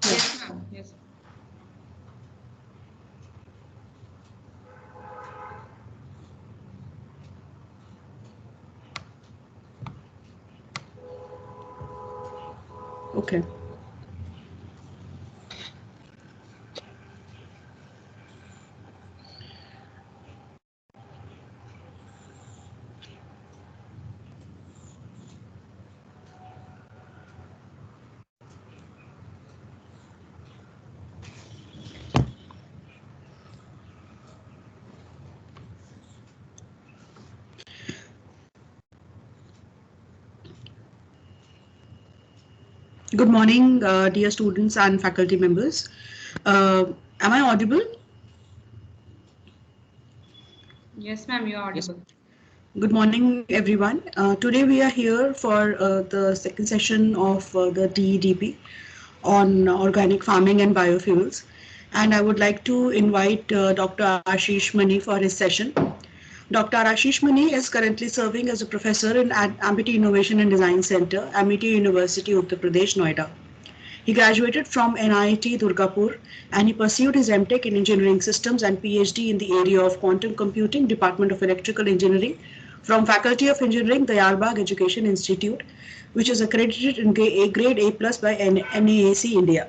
Yes, ma'am. Yes. Okay. Good morning, dear students and faculty members. Am I audible? Yes, ma'am. You are Yes. audible. Good morning, everyone. Today we are here for the second session of the DEDP on organic farming and biofuels. And I would like to invite Dr. Ashish Mani for his session. Dr. Ashish Mani is currently serving as a professor in Amity Innovation and Design Center, Amity University, Uttar Pradesh, Noida. He graduated from NIT Durgapur and he pursued his MTech in Engineering Systems and PhD in the area of Quantum Computing, Department of Electrical Engineering from Faculty of Engineering, Dayalbagh Education Institute, which is accredited in grade A plus by NAAC India.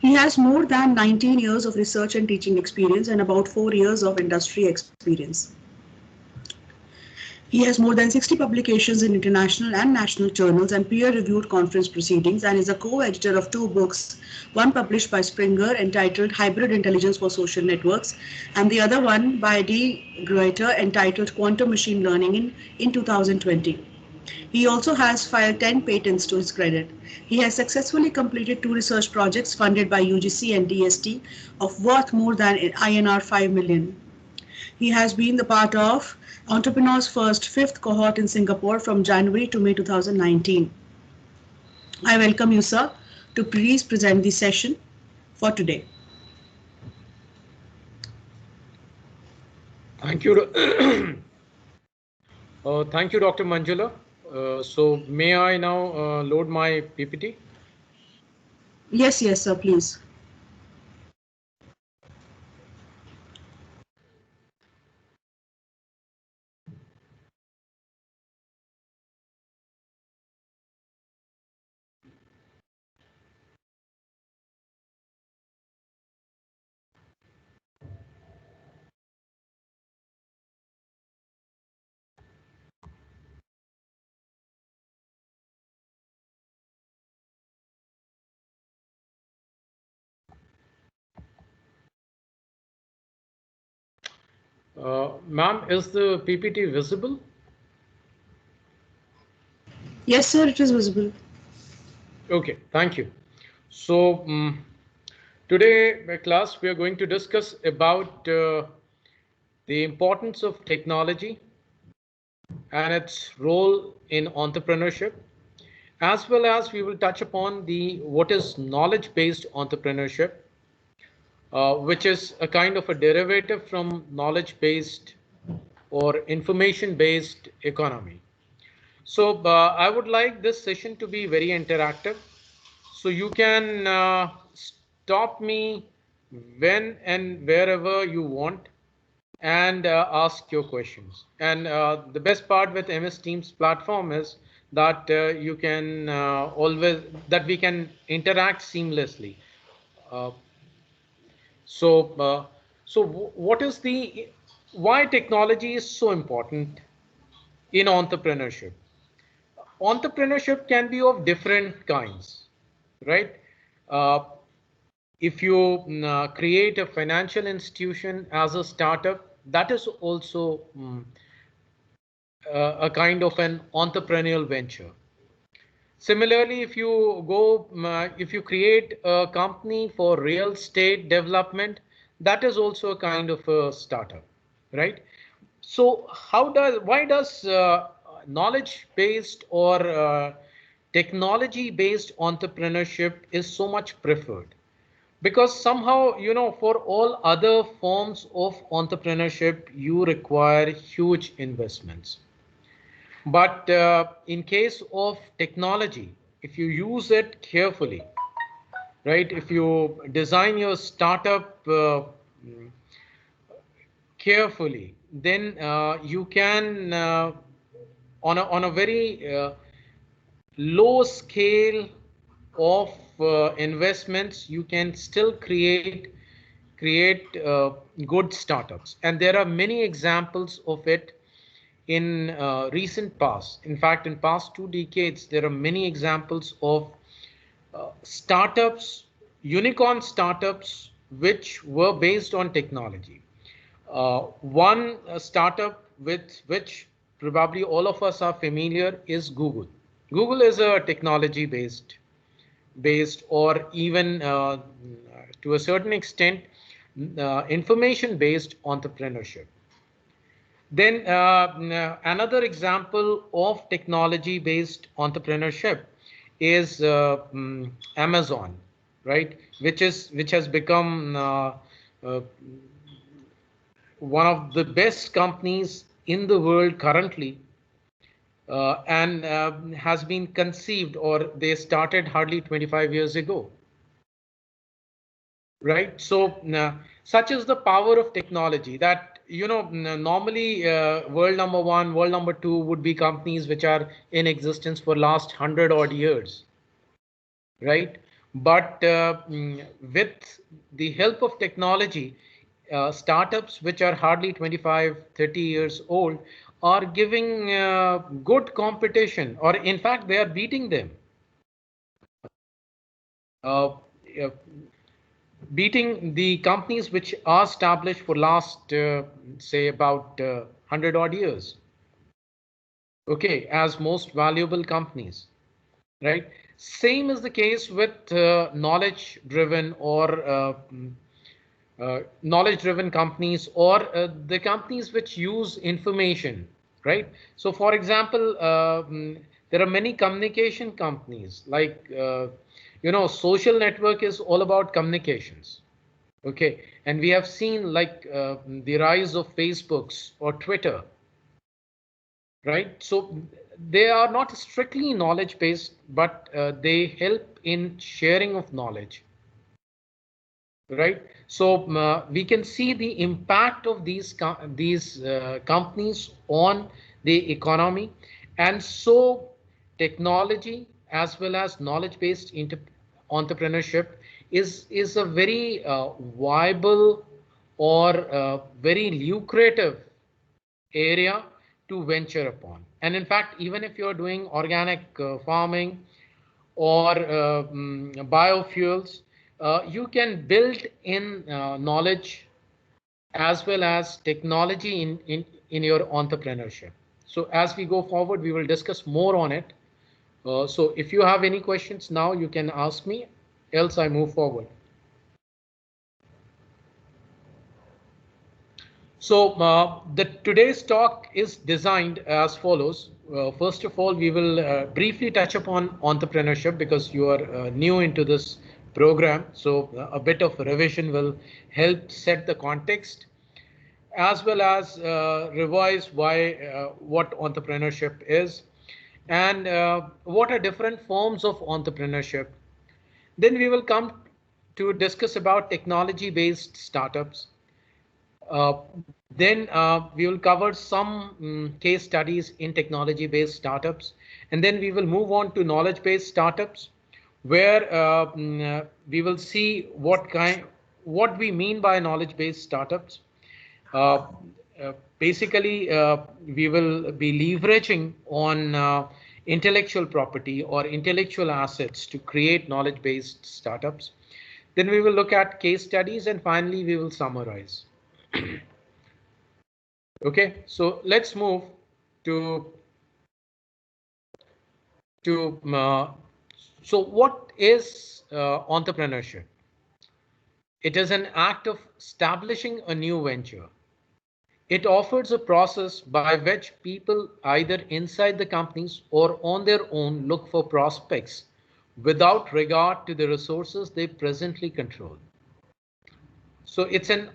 He has more than 19 years of research and teaching experience and about 4 years of industry experience. He has more than 60 publications in international and national journals and peer-reviewed conference proceedings and is a co-editor of two books, one published by Springer entitled Hybrid Intelligence for Social Networks and the other one by D. Gruyter entitled Quantum Machine Learning in 2020. He also has filed 10 patents to his credit. He has successfully completed two research projects funded by UGC and DST of worth more than INR 5 million. He has been the part of Entrepreneur's First fifth cohort in Singapore from January to May 2019. I welcome you, sir, to please present the session for today. Thank you. Thank you, Dr. Manjula. So may I now load my PPT? Yes, sir, please. Ma'am, is the PPT visible? Yes, sir, it is visible. Okay, thank you. So today, my class, we are going to discuss about the importance of technology and its role in entrepreneurship, as well as we will touch upon the what is knowledge-based entrepreneurship, which is a kind of a derivative from knowledge-based or information-based economy. So I would like this session to be very interactive. So you can stop me when and wherever you want and ask your questions. And the best part with MS Teams platform is that you can always, that we can interact seamlessly. Uh, so, what is the, why technology is so important in entrepreneurship? Entrepreneurship can be of different kinds, right? Uh, if you create a financial institution as a startup, that is also a kind of an entrepreneurial venture. Similarly, if you create a company for real estate development, that is also a kind of a startup, right? So why does knowledge based or technology based entrepreneurship is so much preferred? Because somehow, for all other forms of entrepreneurship, you require huge investments. But in case of technology, if you use it carefully, right? If you design your startup carefully, then you can, on a very low scale of investments, you can still create good startups, and there are many examples of it in recent past. In fact, in past 2 decades, there are many examples of startups, unicorn startups, which were based on technology. One startup with which probably all of us are familiar is Google. Google is a technology based or even to a certain extent information based entrepreneurship. Then another example of technology based entrepreneurship is Amazon, right? Which has become uh, one of the best companies in the world currently, and has been conceived, or they started hardly 25 years ago, right? So such is the power of technology that, normally world number one, world number two would be companies which are in existence for last 100 odd years, right? But with the help of technology, startups which are hardly 25, 30 years old are giving good competition, or in fact, they are beating them. Uh, uh, Beating the companies which are established for last, say, about 100 odd years. Okay, as most valuable companies, right? Same is the case with knowledge-driven or knowledge-driven companies, or the companies which use information, right? So, for example, there are many communication companies like, social network is all about communications. Okay, and we have seen like the rise of Facebooks or Twitter, right? So they are not strictly knowledge based, but they help in sharing of knowledge, right? So we can see the impact of these companies on the economy, and so technology as well as knowledge based entrepreneurship is a very viable or very lucrative area to venture upon. And in fact, even if you're doing organic farming or biofuels, you can build in knowledge as well as technology in your entrepreneurship. So as we go forward, we will discuss more on it. So if you have any questions now, you can ask me, else I move forward. So the today's talk is designed as follows. First of all, we will briefly touch upon entrepreneurship because you are new into this program. So a bit of revision will help set the context, as well as revise what entrepreneurship is, and what are different forms of entrepreneurship. Then we will come to discuss about technology-based startups. Then we will cover some case studies in technology-based startups, and then we will move on to knowledge-based startups, where we will see what we mean by knowledge-based startups. Uh, Basically, we will be leveraging on intellectual property or intellectual assets to create knowledge-based startups. Then we will look at case studies, and finally we will summarize. Okay, so let's move to so what is entrepreneurship? It is an act of establishing a new venture. It offers a process by which people either inside the companies or on their own look for prospects without regard to the resources they presently control. So it's an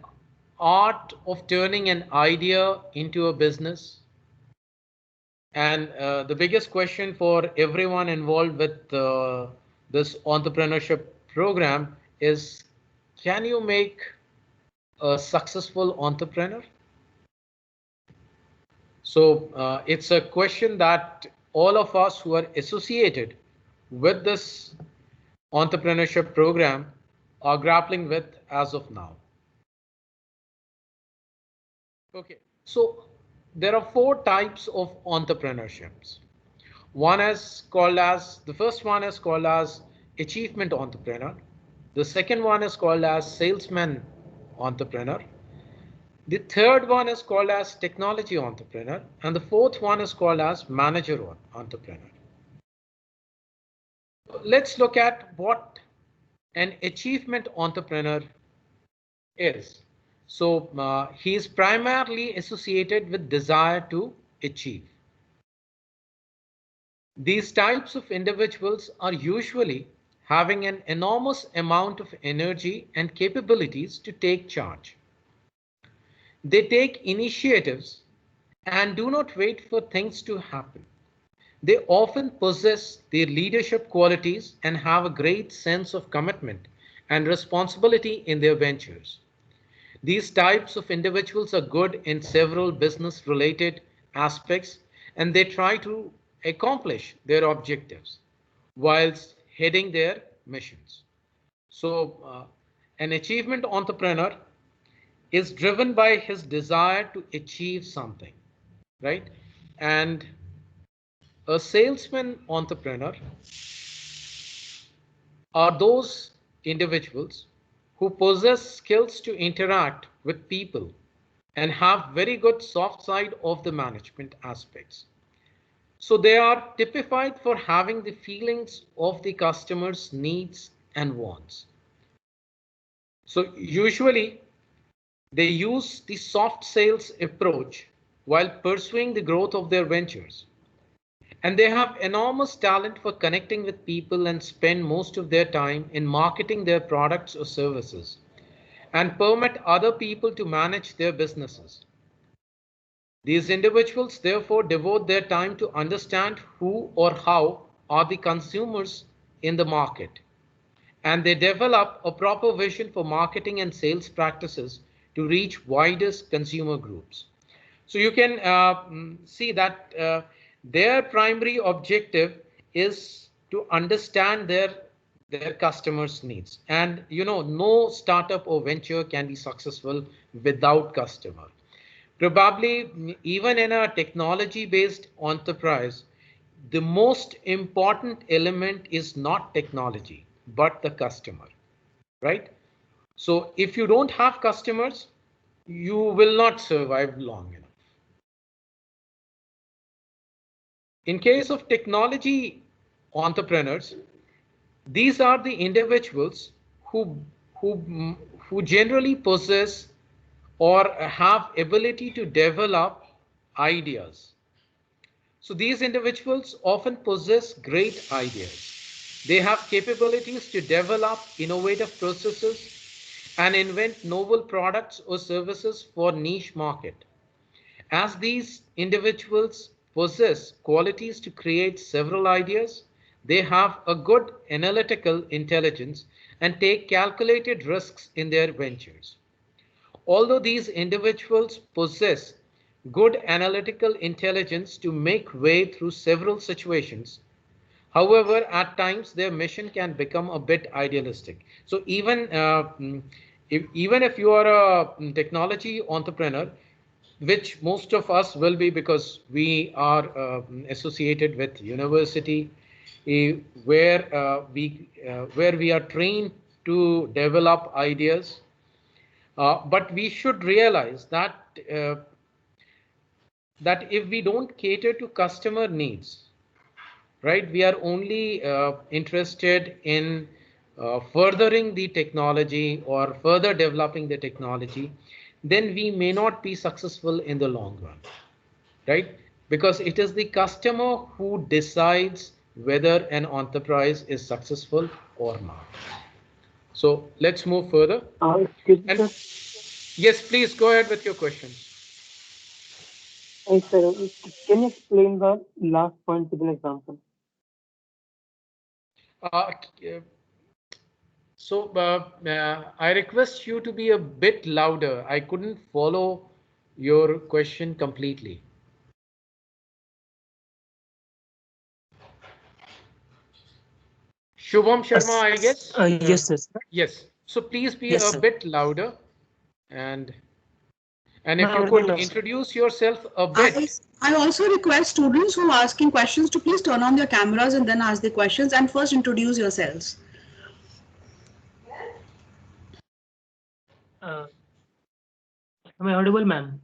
art of turning an idea into a business. And the biggest question for everyone involved with this entrepreneurship program is, can you make a successful entrepreneur? So it's a question that all of us who are associated with this entrepreneurship program are grappling with as of now. Okay, so there are four types of entrepreneurships. The first one is called as achievement entrepreneur. The second one is called as salesman entrepreneur. The third one is called as technology entrepreneur. And the fourth one is called as manager entrepreneur. Let's look at what an achievement entrepreneur is. So he is primarily associated with desire to achieve. These types of individuals are usually having an enormous amount of energy and capabilities to take charge. They take initiatives and do not wait for things to happen. They often possess their leadership qualities and have a great sense of commitment and responsibility in their ventures. These types of individuals are good in several business related aspects, and they try to accomplish their objectives whilst heading their missions. So an achievement entrepreneur is driven by his desire to achieve something, right? And a salesman entrepreneur are those individuals who possess skills to interact with people and have very good soft side of the management aspects. So they are typified for having the feelings of the customer's needs and wants. So usually they use the soft sales approach while pursuing the growth of their ventures. And they have enormous talent for connecting with people and spend most of their time in marketing their products or services and permit other people to manage their businesses. These individuals therefore devote their time to understand who or how are the consumers in the market, and they develop a proper vision for marketing and sales practices to reach widest consumer groups. So you can see that their primary objective is to understand their customers' needs. And no startup or venture can be successful without customer. Probably even in a technology-based enterprise, the most important element is not technology, but the customer, right? So if you don't have customers, you will not survive long enough. In case of technology entrepreneurs, these are the individuals who generally possess or have ability to develop ideas. So these individuals often possess great ideas. They have capabilities to develop innovative processes and invent novel products or services for niche market. As these individuals possess qualities to create several ideas, they have a good analytical intelligence and take calculated risks in their ventures. Although these individuals possess good analytical intelligence to make way through several situations, however, at times their mission can become a bit idealistic. So even if you are a technology entrepreneur, which most of us will be because we are associated with university, where we are trained to develop ideas, but we should realize that if we don't cater to customer needs, right, we are only interested in furthering the technology or further developing the technology, then we may not be successful in the long run, right? Because it is the customer who decides whether an enterprise is successful or not. So let's move further. Excuse me, And sir. yes, please go ahead with your questions. Sir, can you explain the last point with an example? Uh, So I request you to be a bit louder. I couldn't follow your question completely. Shubham Sharma, I guess. Yes, yes, Yes. So please be yes, a sir. bit louder, and Am I if you audible could now, sir? introduce yourself a I, bit. I also request students who are asking questions to please turn on their cameras and then ask the questions and first introduce yourselves. Uh, am I audible, ma'am?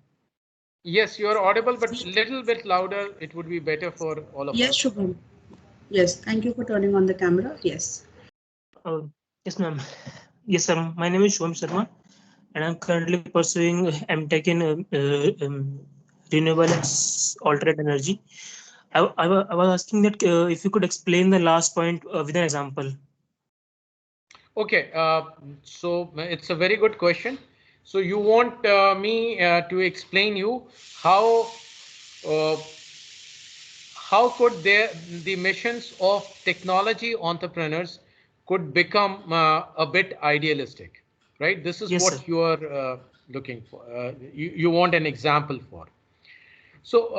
Yes, you are audible, but little bit louder. It would be better for all of Yes, us. Shubham. Yes, thank you for turning on the camera. Yes. Uh, yes, ma'am. Yes, sir. My name is Shubham Sharma, and I'm currently pursuing MTech in renewable and alternate energy. I was asking that if you could explain the last point with an example. Okay, so it's a very good question. So you want me to explain you how uh, how could the missions of technology entrepreneurs could become a bit idealistic, right? This is Yes, sir. what you are looking for. You want an example for. So,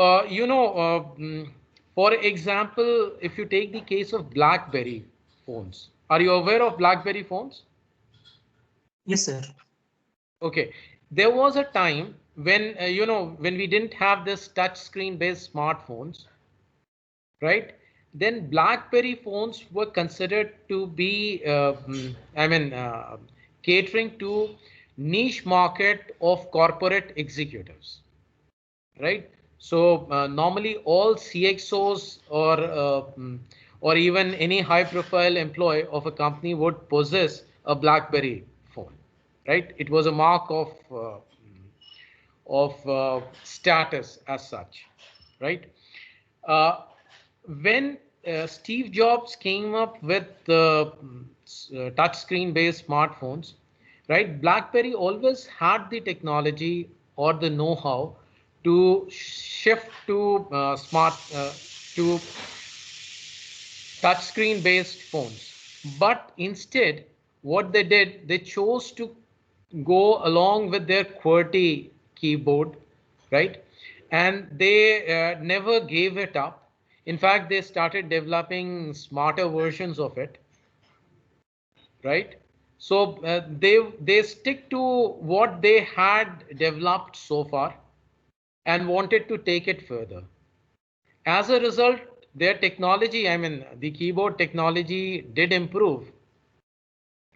for example, if you take the case of BlackBerry phones, are you aware of BlackBerry phones? Yes, sir. Okay, there was a time when, when we didn't have this touch screen based smartphones, right? Then BlackBerry phones were considered to be, catering to niche market of corporate executives, right? So normally all CXOs or even any high profile employee of a company would possess a BlackBerry phone, right? It was a mark of status as such, right? Uh, when Steve Jobs came up with the touch screen based smartphones, right? BlackBerry always had the technology or the know-how to shift to to touchscreen based phones. But instead, what they did, they chose to go along with their QWERTY keyboard, right? And they never gave it up. In fact, they started developing smarter versions of it, right? So they stick to what they had developed so far and wanted to take it further. As a result, their technology, I mean, the keyboard technology did improve,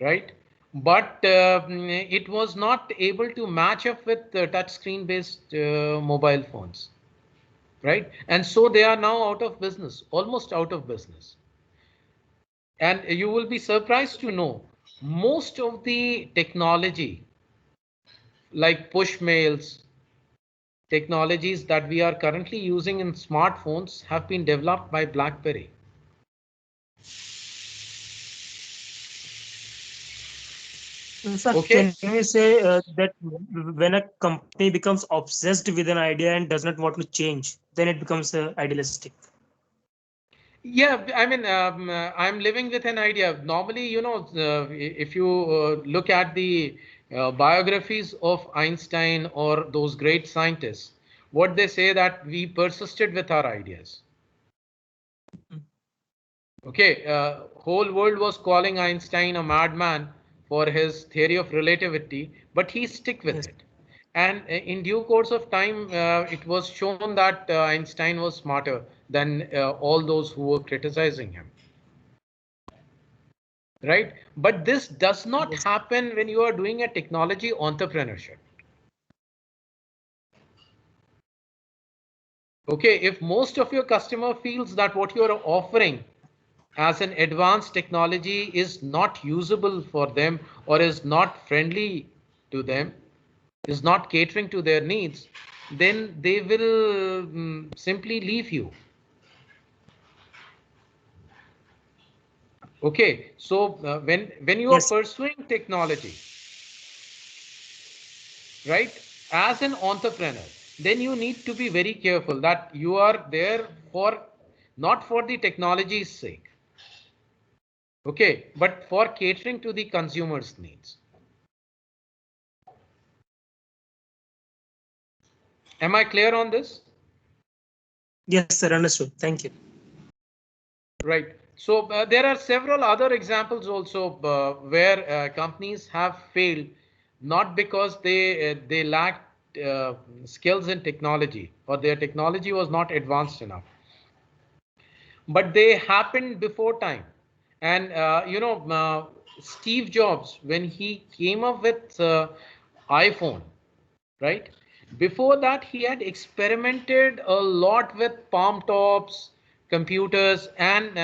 right? But it was not able to match up with touch screen based mobile phones, right? And so they are now out of business, almost out of business. And you will be surprised to know most of the technology, like push mails, technologies that we are currently using in smartphones have been developed by BlackBerry. Sir, Okay. can we say that when a company becomes obsessed with an idea and does not want to change, then it becomes idealistic? Yeah, I mean, I'm living with an idea. Normally, if you look at the biographies of Einstein or those great scientists, what they say that we persisted with our ideas. Okay, whole world was calling Einstein a madman for his theory of relativity, but he stick with Yes. it. And in due course of time, it was shown that Einstein was smarter than all those who were criticizing him. Right? But this does not Yes. happen when you are doing a technology entrepreneurship. Okay, if most of your customer feels that what you are offering as an advanced technology is not usable for them or is not friendly to them, is not catering to their needs, then they will simply leave you. Okay, so when you are Yes. pursuing technology, right, as an entrepreneur, then you need to be very careful that you are there for not for the technology's sake, Okay, but for catering to the consumer's needs. Am I clear on this? Yes, sir. Understood. Thank you. Right. So there are several other examples also where companies have failed, not because they lacked skills in technology or their technology was not advanced enough, but they happened before time. And Steve Jobs, when he came up with iPhone, right? Before that, he had experimented a lot with palm tops, computers, and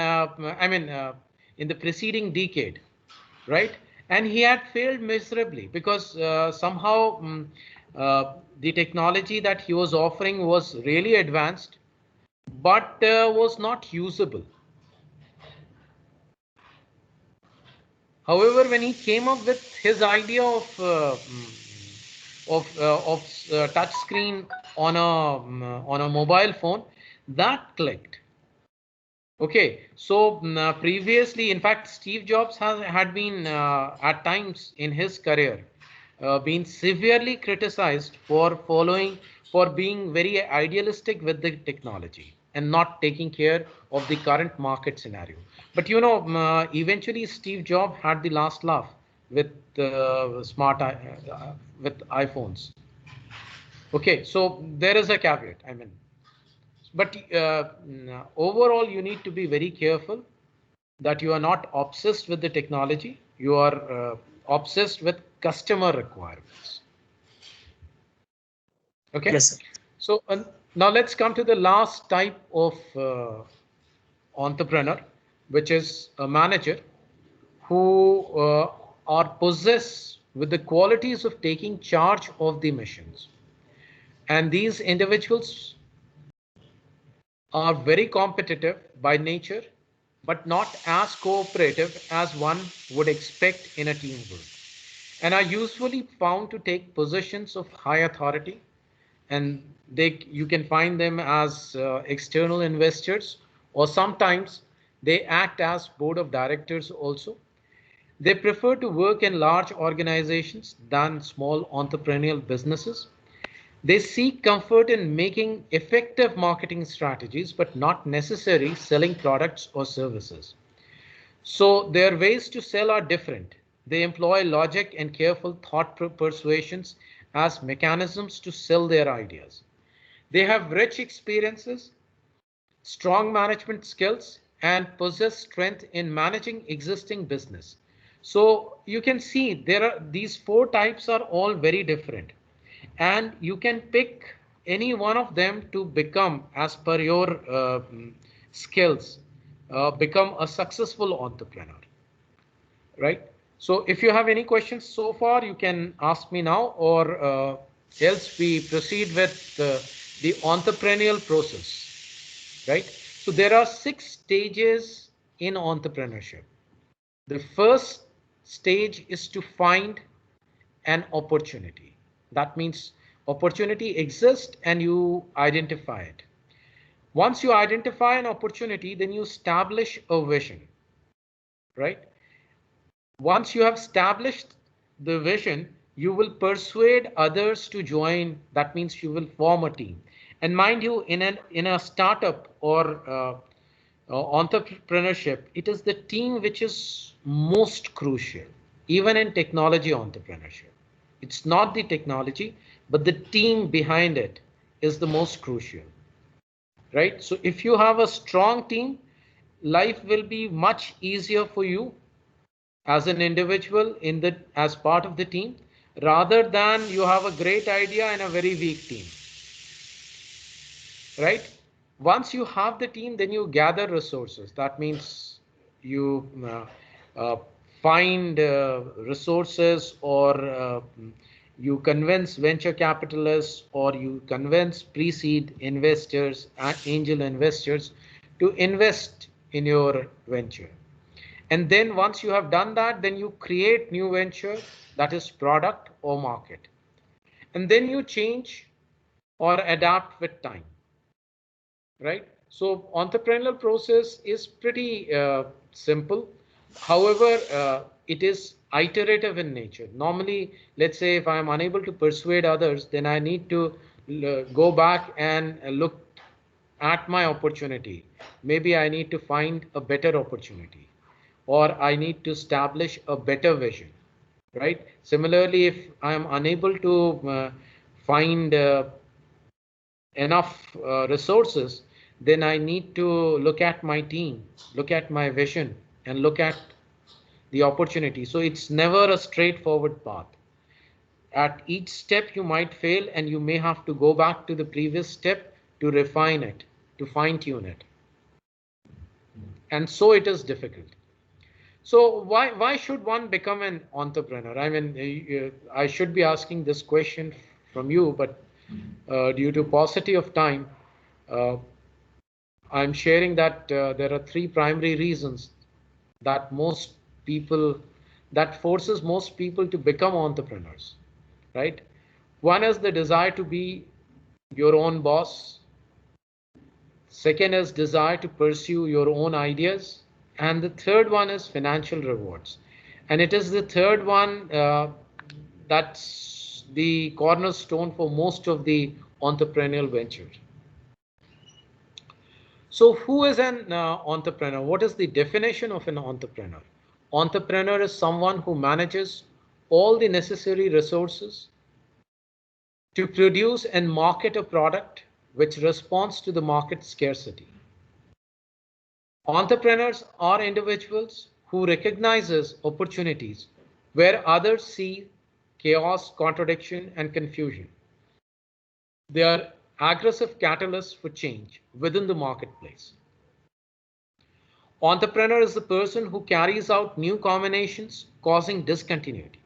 in the preceding decade, right? And he had failed miserably because somehow the technology that he was offering was really advanced, but was not usable. However, when he came up with his idea of touch screen on a mobile phone, that clicked. Okay, so previously, in fact, Steve Jobs had been at times in his career been severely criticized for being very idealistic with the technology and not taking care of the current market scenario. But eventually Steve Jobs had the last laugh with with iPhones. Okay, so there is a caveat. I mean, but overall, you need to be very careful that you are not obsessed with the technology. You are obsessed with customer requirements. Okay. Yes, sir. So now let's come to the last type of entrepreneur, which is a manager who are possessed with the qualities of taking charge of the missions. And these individuals are very competitive by nature, but not as cooperative as one would expect in a teamwork, and are usually found to take positions of high authority. And you can find them as external investors, or sometimes they act as board of directors also. They prefer to work in large organizations than small entrepreneurial businesses. They seek comfort in making effective marketing strategies, but not necessarily selling products or services. So their ways to sell are different. They employ logic and careful thought persuasions as mechanisms to sell their ideas. They have rich experiences, strong management skills, and possess strength in managing existing business. So you can see these four types are all very different, and you can pick any one of them to become, as per your skills, become a successful entrepreneur, right? So if you have any questions so far, you can ask me now, or else we proceed with the entrepreneurial process, right? So there are 6 stages in entrepreneurship. The first stage is to find an opportunity. That means opportunity exists and you identify it. Once you identify an opportunity, then you establish a vision, right? Once you have established the vision, you will persuade others to join. That means you will form a team. And mind you, in a startup or entrepreneurship, it is the team which is most crucial, even in technology entrepreneurship. It's not the technology, but the team behind it is the most crucial, right? So if you have a strong team, life will be much easier for you as an individual as part of the team, rather than you have a great idea and a very weak team, right? Once you have the team, then you gather resources. That means you uh, find resources, or you convince venture capitalists, or you convince pre-seed investors and angel investors to invest in your venture. And then once you have done that, then you create new venture, that is product or market. And then you change or adapt with time, right? So entrepreneurial process is pretty simple. However, it is iterative in nature. Normally, let's say if I am unable to persuade others, then I need to go back and look at my opportunity. Maybe I need to find a better opportunity, or I need to establish a better vision, right? Similarly, if I am unable to find enough resources, then I need to look at my team, look at my vision, and look at the opportunity. So it's never a straightforward path. At each step, you might fail, and you may have to go back to the previous step to refine it, to fine tune it. And so it is difficult. So why should one become an entrepreneur? I mean, I should be asking this question from you, but due to paucity of time, uh, I'm sharing that there are three primary reasons that forces most people to become entrepreneurs, right? One is the desire to be your own boss. Second is desire to pursue your own ideas. And the third one is financial rewards. And it is the third one that's the cornerstone for most of the entrepreneurial ventures. So who is an entrepreneur? What is the definition of an entrepreneur? Entrepreneur is someone who manages all the necessary resources to produce and market a product which responds to the market scarcity. Entrepreneurs are individuals who recognizes opportunities where others see chaos, contradiction, and confusion. They are aggressive catalysts for change within the marketplace. Entrepreneur is the person who carries out new combinations, causing discontinuity.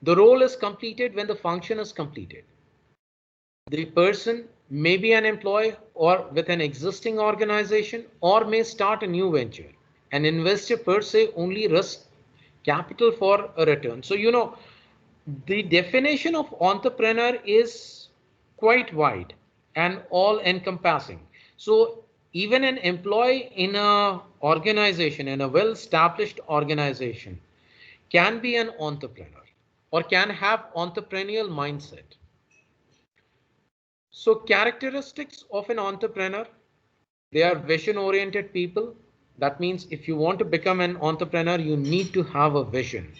The role is completed when the function is completed. The person may be an employee or with an existing organization, or may start a new venture. An investor per se only risks capital for a return. So, the definition of entrepreneur is quite wide and all encompassing. So even an employee in a organization, in a well-established organization, can be an entrepreneur or can have entrepreneurial mindset. So characteristics of an entrepreneur: they are vision-oriented people. That means if you want to become an entrepreneur, you need to have a vision,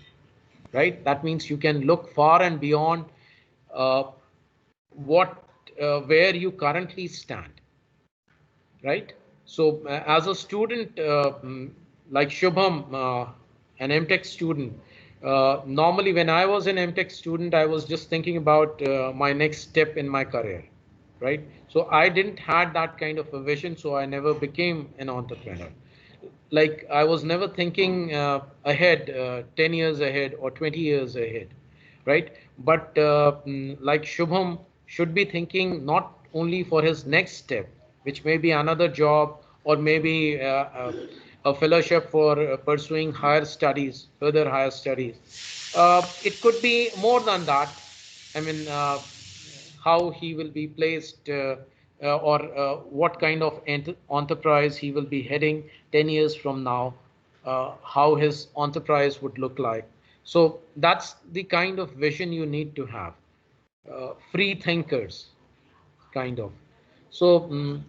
right? That means you can look far and beyond uh, where you currently stand, right? So as a student, like Shubham, an MTech student, normally when I was an MTech student, I was just thinking about my next step in my career, right? So I didn't had that kind of a vision, so I never became an entrepreneur. Like I was never thinking ahead, 10 years ahead or 20 years ahead, right? But like Shubham should be thinking not only for his next step, which may be another job or maybe a fellowship for pursuing higher studies, further higher studies. It could be more than that. I mean, how he will be placed or what kind of enterprise he will be heading 10 years from now, how his enterprise would look like. So that's the kind of vision you need to have. Free thinkers, kind of. So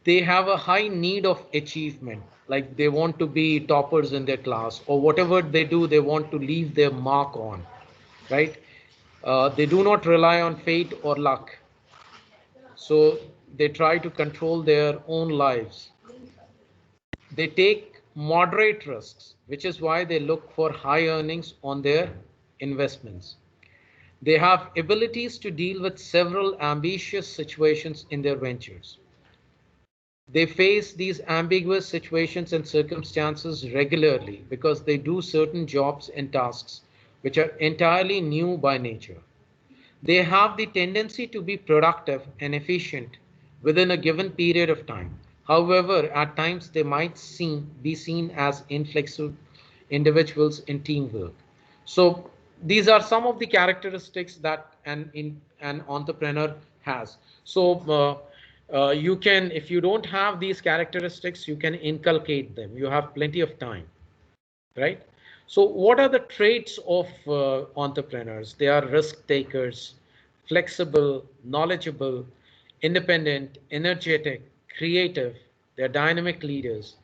they have a high need of achievement, like they want to be toppers in their class, or whatever they do, they want to leave their mark on, right? They do not rely on fate or luck. So they try to control their own lives. They take moderate risks, which is why they look for high earnings on their investments. They have abilities to deal with several ambitious situations in their ventures. They face these ambiguous situations and circumstances regularly because they do certain jobs and tasks which are entirely new by nature. They have the tendency to be productive and efficient within a given period of time. However, at times they might be seen as inflexible individuals in teamwork. So these are some of the characteristics that an entrepreneur has. So you can, if you don't have these characteristics, you can inculcate them. You have plenty of time. right? So what are the traits of entrepreneurs? They are risk takers, flexible, knowledgeable, independent, energetic, creative. They're dynamic leaders,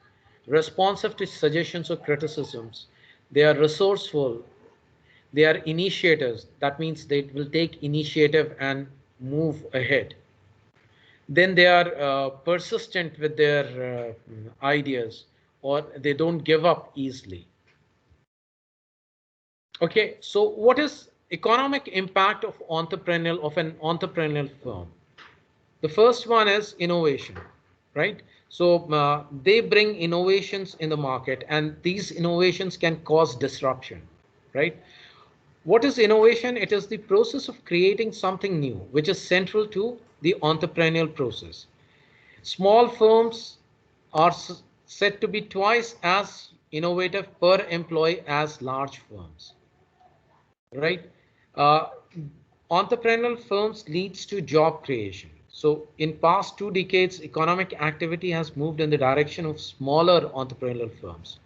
responsive to suggestions or criticisms. They are resourceful. They are initiators. That means they will take initiative and move ahead. Then they are persistent with their ideas, or they don't give up easily. Okay, so what is economic impact of an entrepreneurial firm? The first one is innovation, right? So they bring innovations in the market, and these innovations can cause disruption, right? What is innovation? It is the process of creating something new, which is central to the entrepreneurial process. Small firms are said to be twice as innovative per employee as large firms, right? Uh, Entrepreneurial firms leads to job creation. So in past 2 decades, economic activity has moved in the direction of smaller entrepreneurial firms,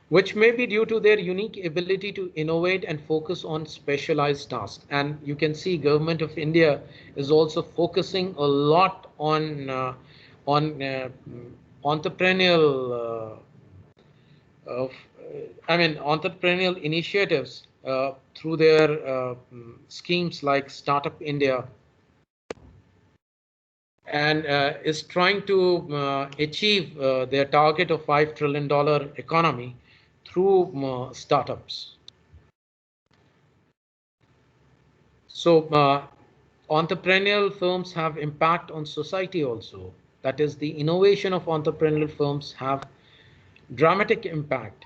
which may be due to their unique ability to innovate and focus on specialized tasks. And you can see Government of India is also focusing a lot on entrepreneurial of entrepreneurial initiatives through their schemes like Startup India, and is trying to achieve their target of $5 trillion economy through startups. So entrepreneurial firms have impact on society also. That is, the innovation of entrepreneurial firms have dramatic impact.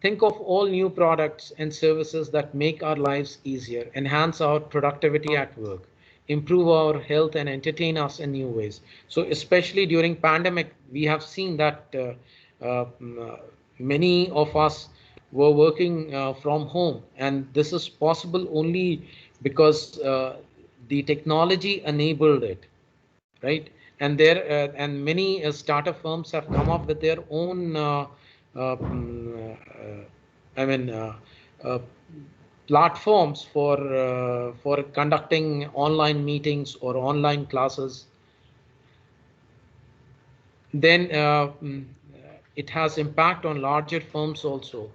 Think of all new products and services that make our lives easier, enhance our productivity at work, improve our health, and entertain us in new ways. So especially during pandemic, we have seen that many of us were working from home, and this is possible only because the technology enabled it, right? And many startup firms have come up with their own I mean uh, platforms for conducting online meetings or online classes. Then it has impact on larger firms also.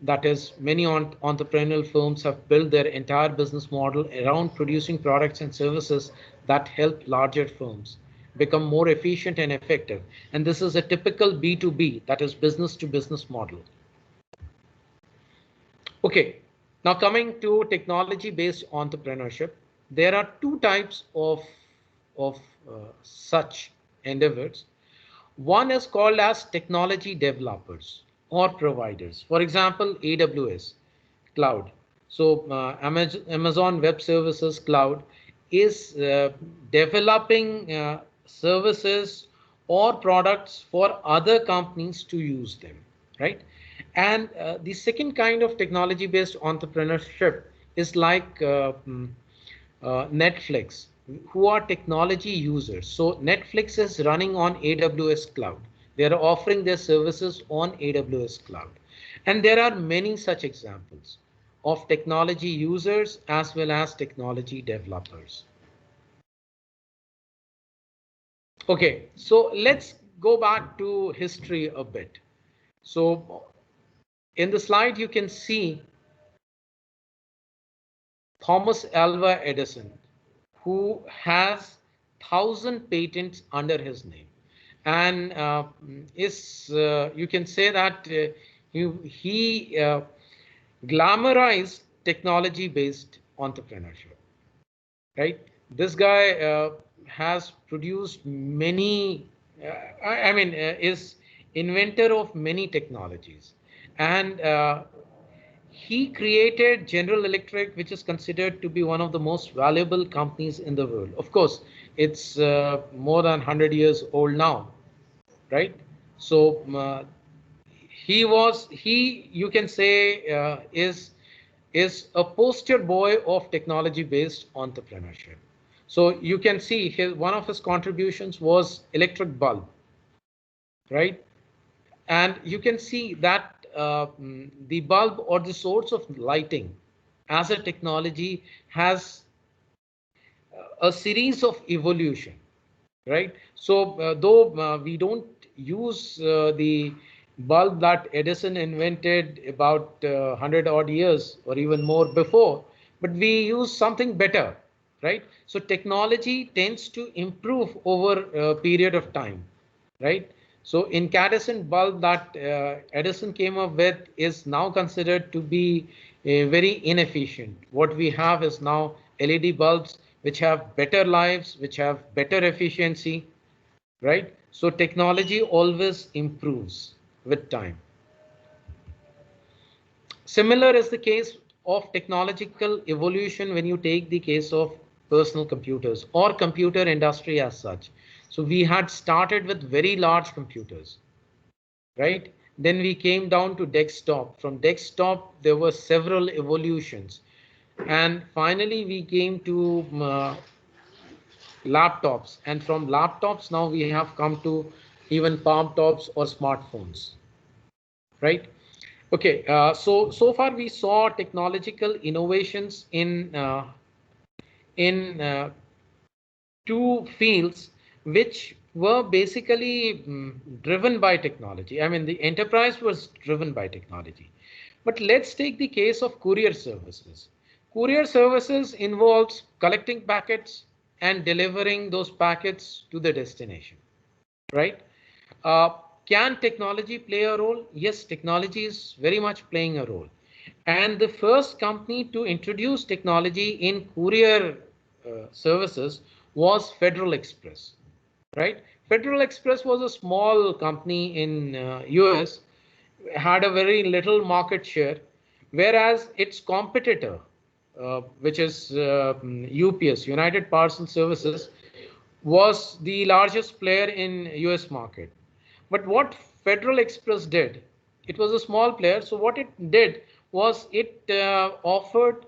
That is, many entrepreneurial firms have built their entire business model around producing products and services that help larger firms become more efficient and effective. And this is a typical B2B, that is business to business model. Okay, now coming to technology-based entrepreneurship, there are two types of such endeavors. One is called as technology developers or providers. For example, AWS cloud. So Amazon Web Services cloud is developing services or products for other companies to use them, right? And the second kind of technology-based entrepreneurship is like Netflix, who are technology users. So Netflix is running on AWS cloud. They are offering their services on AWS cloud. And there are many such examples of technology users as well as technology developers. Okay, so let's go back to history a bit. So in the slide, you can see Thomas Alva Edison, who has 1,000 patents under his name, and you can say that he glamorized technology-based entrepreneurship, right? This guy has produced many, is inventor of many technologies, and he created General Electric, which is considered to be one of the most valuable companies in the world. Of course, it's more than 100 years old now, right? So you can say is a poster boy of technology-based entrepreneurship. So you can see one of his contributions was electric bulb, right? And you can see that the bulb or the source of lighting as a technology has a series of evolution, right? So though we don't use the bulb that Edison invented about 100 odd years or even more before, but we use something better, right? So technology tends to improve over a period of time, right? So incandescent bulb that Edison came up with is now considered to be very inefficient. What we have is now LED bulbs which have better lives, which have better efficiency, right? So technology always improves with time. Similar is the case of technological evolution when you take the case of personal computers or computer industry as such. So we had started with very large computers, right? Then we came down to desktop. From desktop, there were several evolutions. And finally, we came to laptops. And from laptops, now we have come to even palm tops or smartphones, right? Okay, so far we saw technological innovations in two fields which were basically driven by technology. I mean, the enterprise was driven by technology. But let's take the case of courier services. Courier services involves collecting packets and delivering those packets to the destination, right? Can technology play a role? Yes, technology is very much playing a role. And the first company to introduce technology in courier services was Federal Express, right? Federal Express was a small company in US, had a very little market share, whereas its competitor, which is UPS, United Parcel Services, was the largest player in US market. But what Federal Express did, it was a small player. So what it did was it offered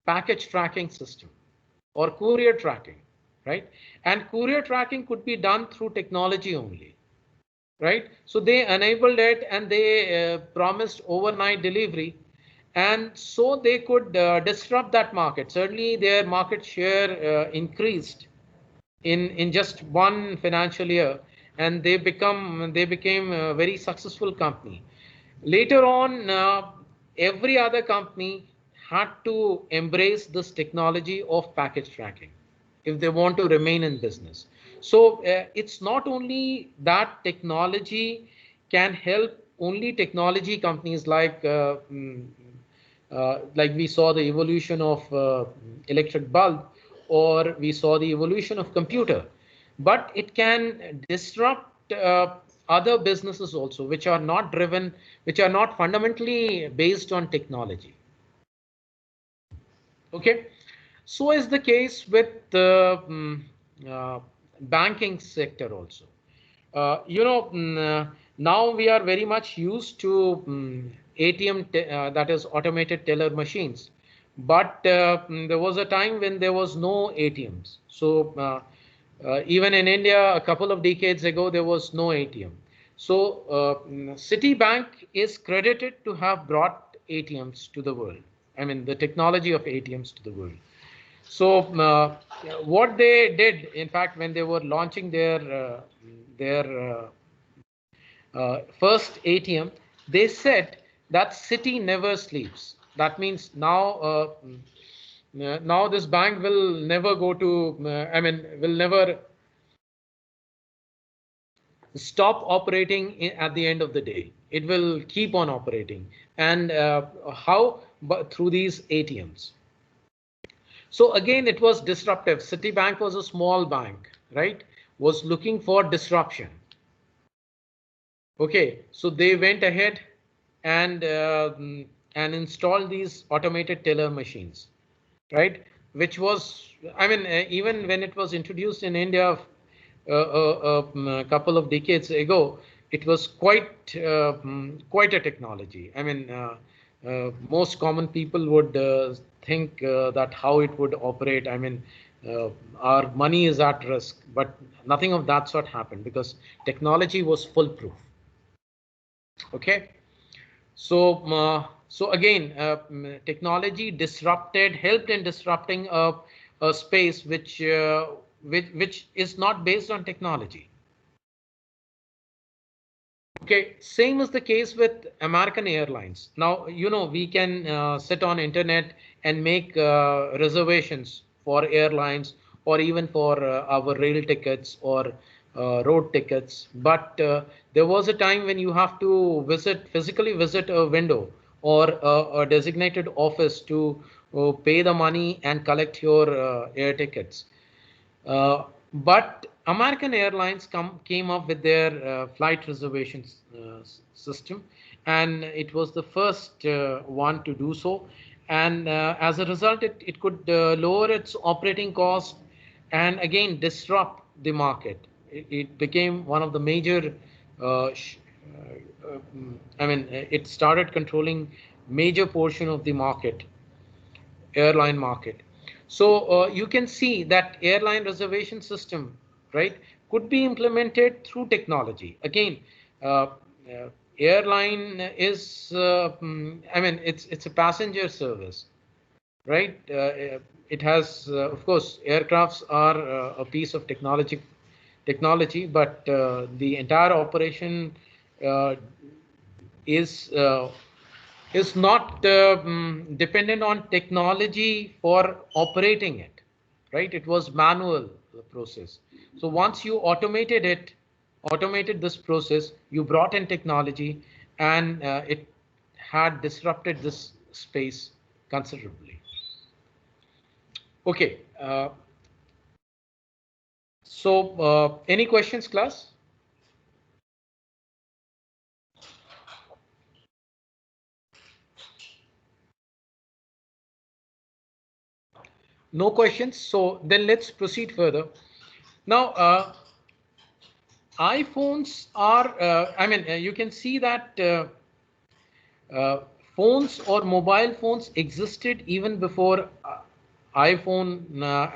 package tracking system or courier tracking, right? And courier tracking could be done through technology only, right? So they enabled it and they promised overnight delivery. And so they could disrupt that market. Certainly their market share increased in just one financial year, and they became a very successful company. Later on, every other company had to embrace this technology of package tracking if they want to remain in business. So it's not only that technology can help only technology companies like we saw the evolution of electric bulb, or we saw the evolution of computer, but it can disrupt other businesses also, which are not driven, which are not fundamentally based on technology. Okay, so is the case with the banking sector also. Now we are very much used to ATM, that is automated teller machines. But there was a time when there was no ATMs. So even in India, a couple of decades ago, there was no ATM. So Citibank is credited to have brought ATMs to the world. I mean, the technology of ATMs to the world. So what they did, in fact, when they were launching their first ATM, they said that Citi never sleeps. That means now now this bank will never go to, will never stop operating at the end of the day. It will keep on operating. And how? But through these ATMs. So again, it was disruptive. Citibank was a small bank, right? Was looking for disruption. Okay, so they went ahead and installed these automated teller machines, right? Which was, even when it was introduced in India a couple of decades ago, it was quite a technology. Most common people would think that how it would operate. Our money is at risk, but nothing of that sort happened because technology was foolproof. Okay. So again, technology helped in disrupting a space which is not based on technology. Okay, same is the case with American Airlines. Now, we can sit on internet and make reservations for airlines or even for our rail tickets or road tickets. But there was a time when you have to physically visit a window or a designated office to pay the money and collect your air tickets. But American Airlines came up with their flight reservations system, and it was the first one to do so. And as a result, it could lower its operating cost and again disrupt the market. It became one of the major, it started controlling major portion of the airline market. So you can see that airline reservation system, right, could be implemented through technology. Again, uh, airline is, it's a passenger service, right? It has, of course, aircrafts are a piece of technology, but the entire operation uh, is uh, is not dependent on technology for operating it, right? It was manual process. So once you automated this process, you brought in technology, and it had disrupted this space considerably. Okay. Any questions, class? No questions. So then let's proceed further. Now, iPhones are, you can see that uh, phones or mobile phones existed even before iPhone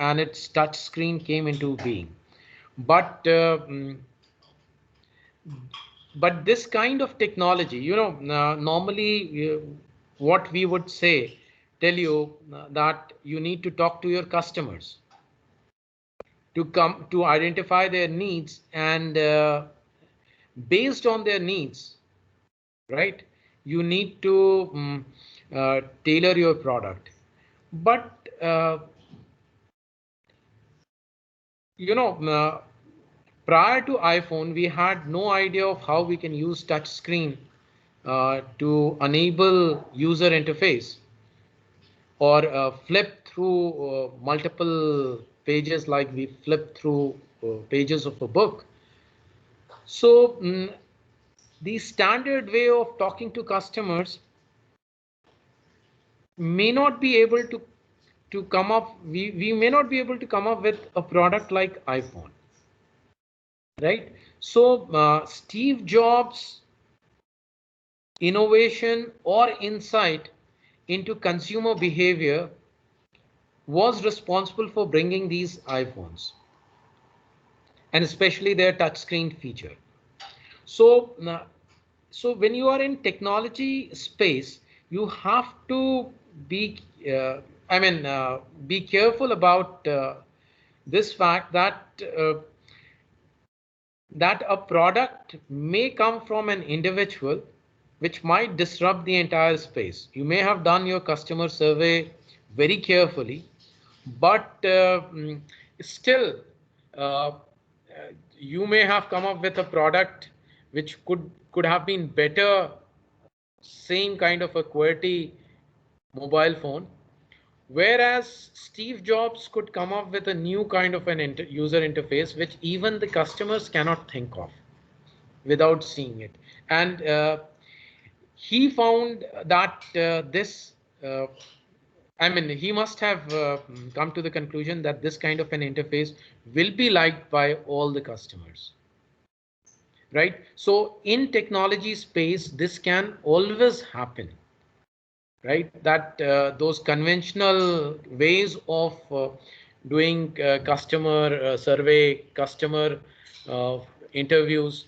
and its touch screen came into being. But but this kind of technology, normally what we would tell you that you need to talk to your customers to come to identify their needs, and based on their needs, right, you need to tailor your product. But prior to iPhone, we had no idea of how we can use touch screen to enable user interface or flip through multiple pages like we flip through pages of a book. So the standard way of talking to customers may not be able to come up, we may not be able to come up with a product like iPhone, right? So Steve Jobs' innovation or insight into consumer behavior was responsible for bringing these iPhones, and especially their touchscreen feature. So so when you are in technology space, you have to be be careful about this fact that a product may come from an individual which might disrupt the entire space. You may have done your customer survey very carefully, but still uh, you may have come up with a product which could have been better, same kind of a QWERTY mobile phone, whereas Steve Jobs could come up with a new kind of an user interface which even the customers cannot think of without seeing it. And he found that uh, he must have come to the conclusion that this kind of an interface will be liked by all the customers, right? So in technology space, this can always happen, right? That those conventional ways of doing customer survey, customer uh, interviews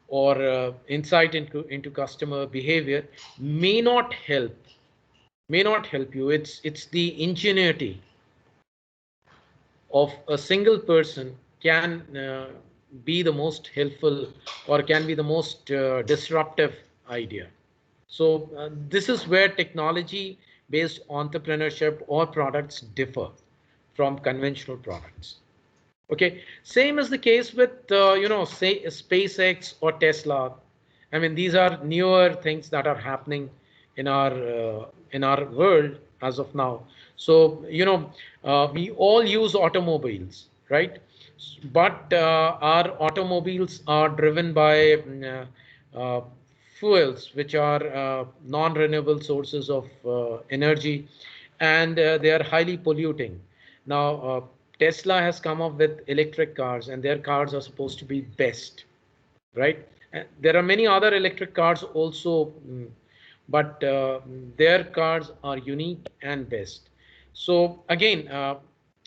or insight into customer behavior may not help you. It's the ingenuity of a single person can be the most helpful, or can be the most disruptive idea. So this is where technology based entrepreneurship or products differ from conventional products. Okay, same is the case with say SpaceX or Tesla. I mean, these are newer things that are happening in our world as of now. So we all use automobiles, right? But our automobiles are driven by fuels which are non-renewable sources of energy, and they are highly polluting. Now, Tesla has come up with electric cars, and their cars are supposed to be best, right? There are many other electric cars also, but their cars are unique and best. So again,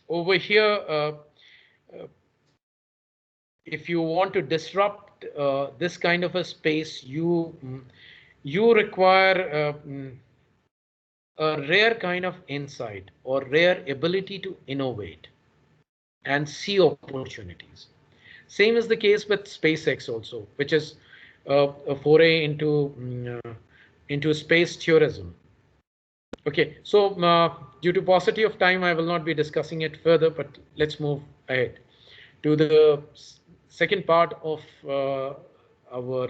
over here, if you want to disrupt this kind of a space, you require a rare kind of insight or rare ability to innovate and see opportunities. Same is the case with SpaceX also, which is a foray into space tourism. Okay, so due to paucity of time, I will not be discussing it further, but let's move ahead to the second part of our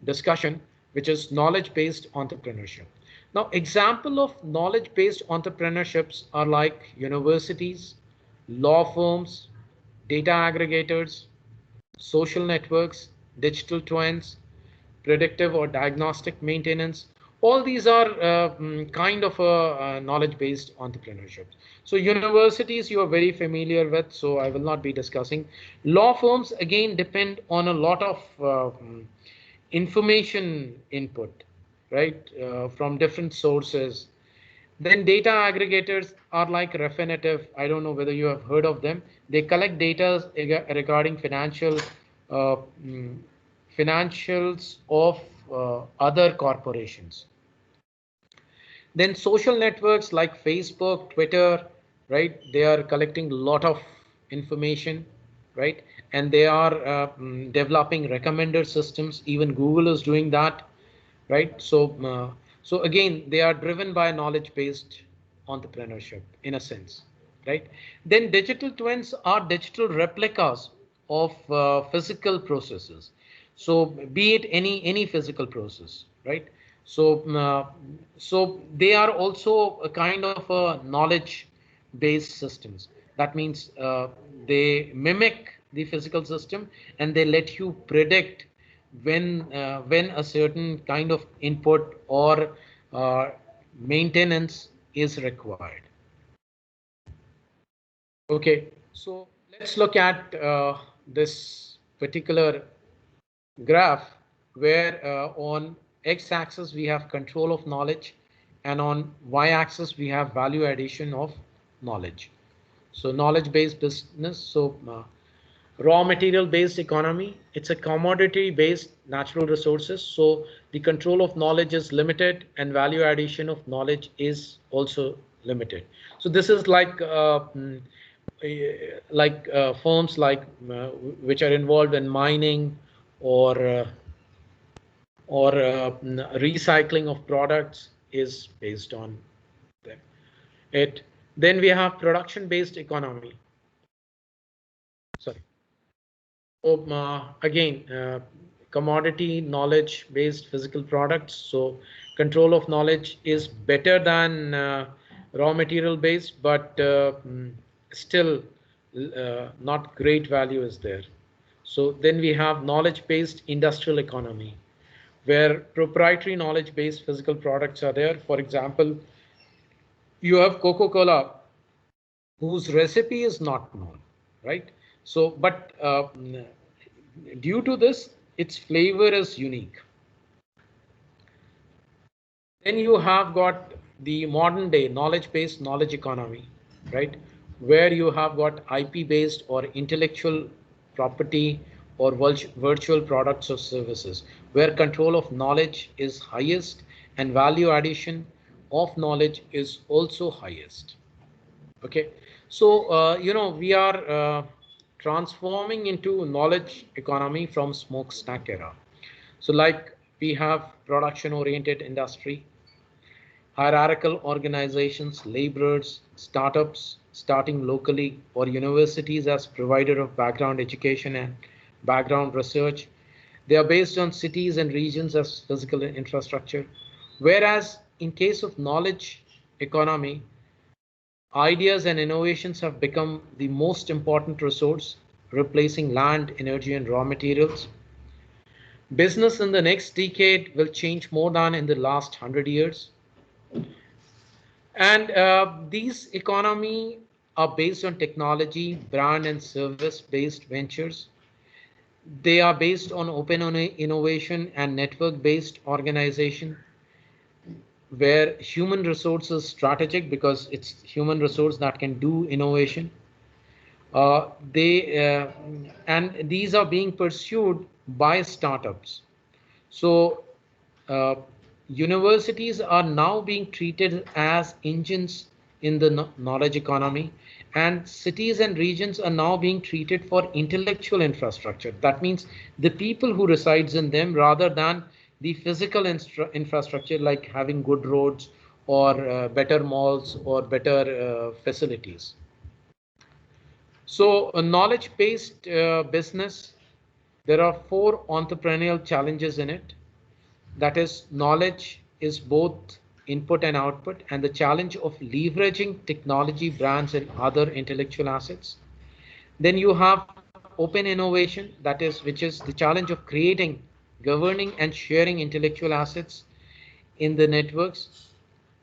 discussion, which is knowledge-based entrepreneurship. Now, example of knowledge-based entrepreneurships are like universities, law firms, data aggregators, social networks, digital twins, predictive or diagnostic maintenance. All these are kind of a knowledge-based entrepreneurship. So universities you are very familiar with, so I will not be discussing. Law firms again depend on a lot of information input, right, from different sources. Then data aggregators are like Refinitiv. I don't know whether you have heard of them. They collect data regarding uh, mm, financials of other corporations. Then social networks like Facebook, Twitter, right? They are collecting a lot of information, right? And they are developing recommender systems. Even Google is doing that, right? So again, they are driven by knowledge-based entrepreneurship in a sense, right? Then digital twins are digital replicas of physical processes. So be it any physical process, right? So they are also a kind of a knowledge-based systems. That means they mimic the physical system, and they let you predict when a certain kind of input or maintenance is required. Okay, so let's look at this particular graph where on x-axis we have control of knowledge, and on y-axis we have value addition of knowledge. So knowledge-based business. So raw material based economy, it's a commodity based natural resources. So the control of knowledge is limited, and value addition of knowledge is also limited. So this is like firms like which are involved in mining or recycling of products is based on them. Then we have production based economy. Sorry. So again, commodity knowledge based physical products. So control of knowledge is better than raw material based, but still not great value is there. So then we have knowledge based industrial economy, where proprietary knowledge based physical products are there. For example, you have Coca-Cola, whose recipe is not known, right? So, but due to this, its flavor is unique. Then you have got the modern day knowledge-based knowledge economy, right? Where you have got IP-based or intellectual property or virtual products or services, where control of knowledge is highest and value addition of knowledge is also highest. Okay, so we are transforming into knowledge economy from smokestack era. So like we have production oriented industry, hierarchical organizations, laborers, startups starting locally, or universities as provider of background education and background research. They are based on cities and regions as physical infrastructure. Whereas in case of knowledge economy, ideas and innovations have become the most important resource, replacing land, energy, and raw materials. Business in the next decade will change more than in the last 100 years. And these economy are based on technology, brand, and service-based ventures. They are based on open innovation and network-based organization, where human resource is strategic because it's human resource that can do innovation. And these are being pursued by startups. So universities are now being treated as engines in the knowledge economy, and cities and regions are now being treated for intellectual infrastructure. That means the people who resides in them rather than the physical infrastructure like having good roads or better malls or better facilities. So a knowledge-based business, there are 4 entrepreneurial challenges in it. That is, knowledge is both input and output, and the challenge of leveraging technology, brands, and other intellectual assets. Then you have open innovation, which is the challenge of creating, governing, and sharing intellectual assets in the networks.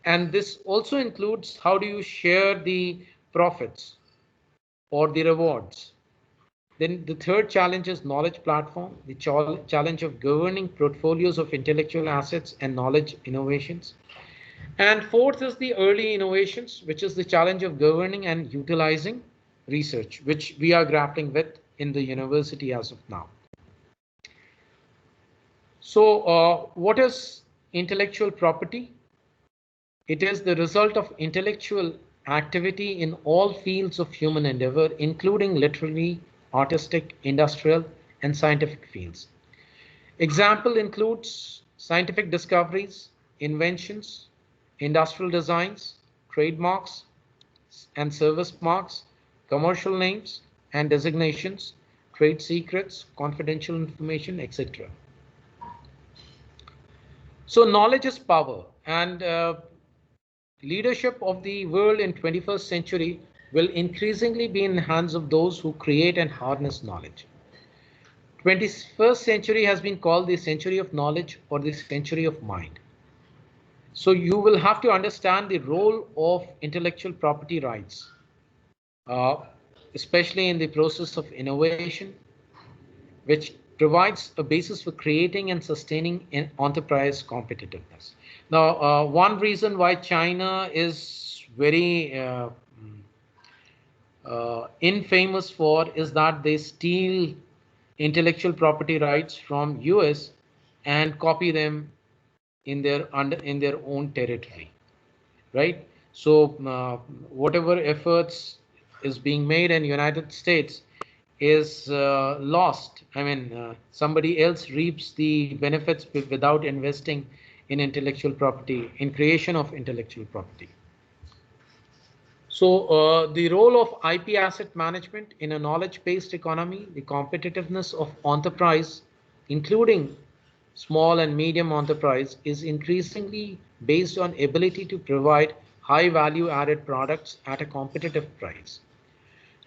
And this also includes how do you share the profits or the rewards. Then the third challenge is knowledge platform, the challenge of governing portfolios of intellectual assets and knowledge innovations. And fourth is the early innovations, which is the challenge of governing and utilizing research, which we are grappling with in the university as of now. So what is intellectual property? It is the result of intellectual activity in all fields of human endeavor, including literary, artistic, industrial, and scientific fields. Example includes scientific discoveries, inventions, industrial designs, trademarks and service marks, commercial names and designations, trade secrets, confidential information, etc. So knowledge is power, and leadership of the world in 21st century will increasingly be in the hands of those who create and harness knowledge. 21st century has been called the century of knowledge or the century of mind. So you will have to understand the role of intellectual property rights, especially in the process of innovation, which provides a basis for creating and sustaining enterprise competitiveness. Now, one reason why China is very infamous for is that they steal intellectual property rights from US and copy them in their own territory, right? So whatever efforts is being made in United States is lost. I mean, somebody else reaps the benefits without investing in intellectual property, in creation of intellectual property. So the role of IP asset management in a knowledge-based economy, the competitiveness of enterprise, including small and medium enterprise, is increasingly based on ability to provide high value added products at a competitive price.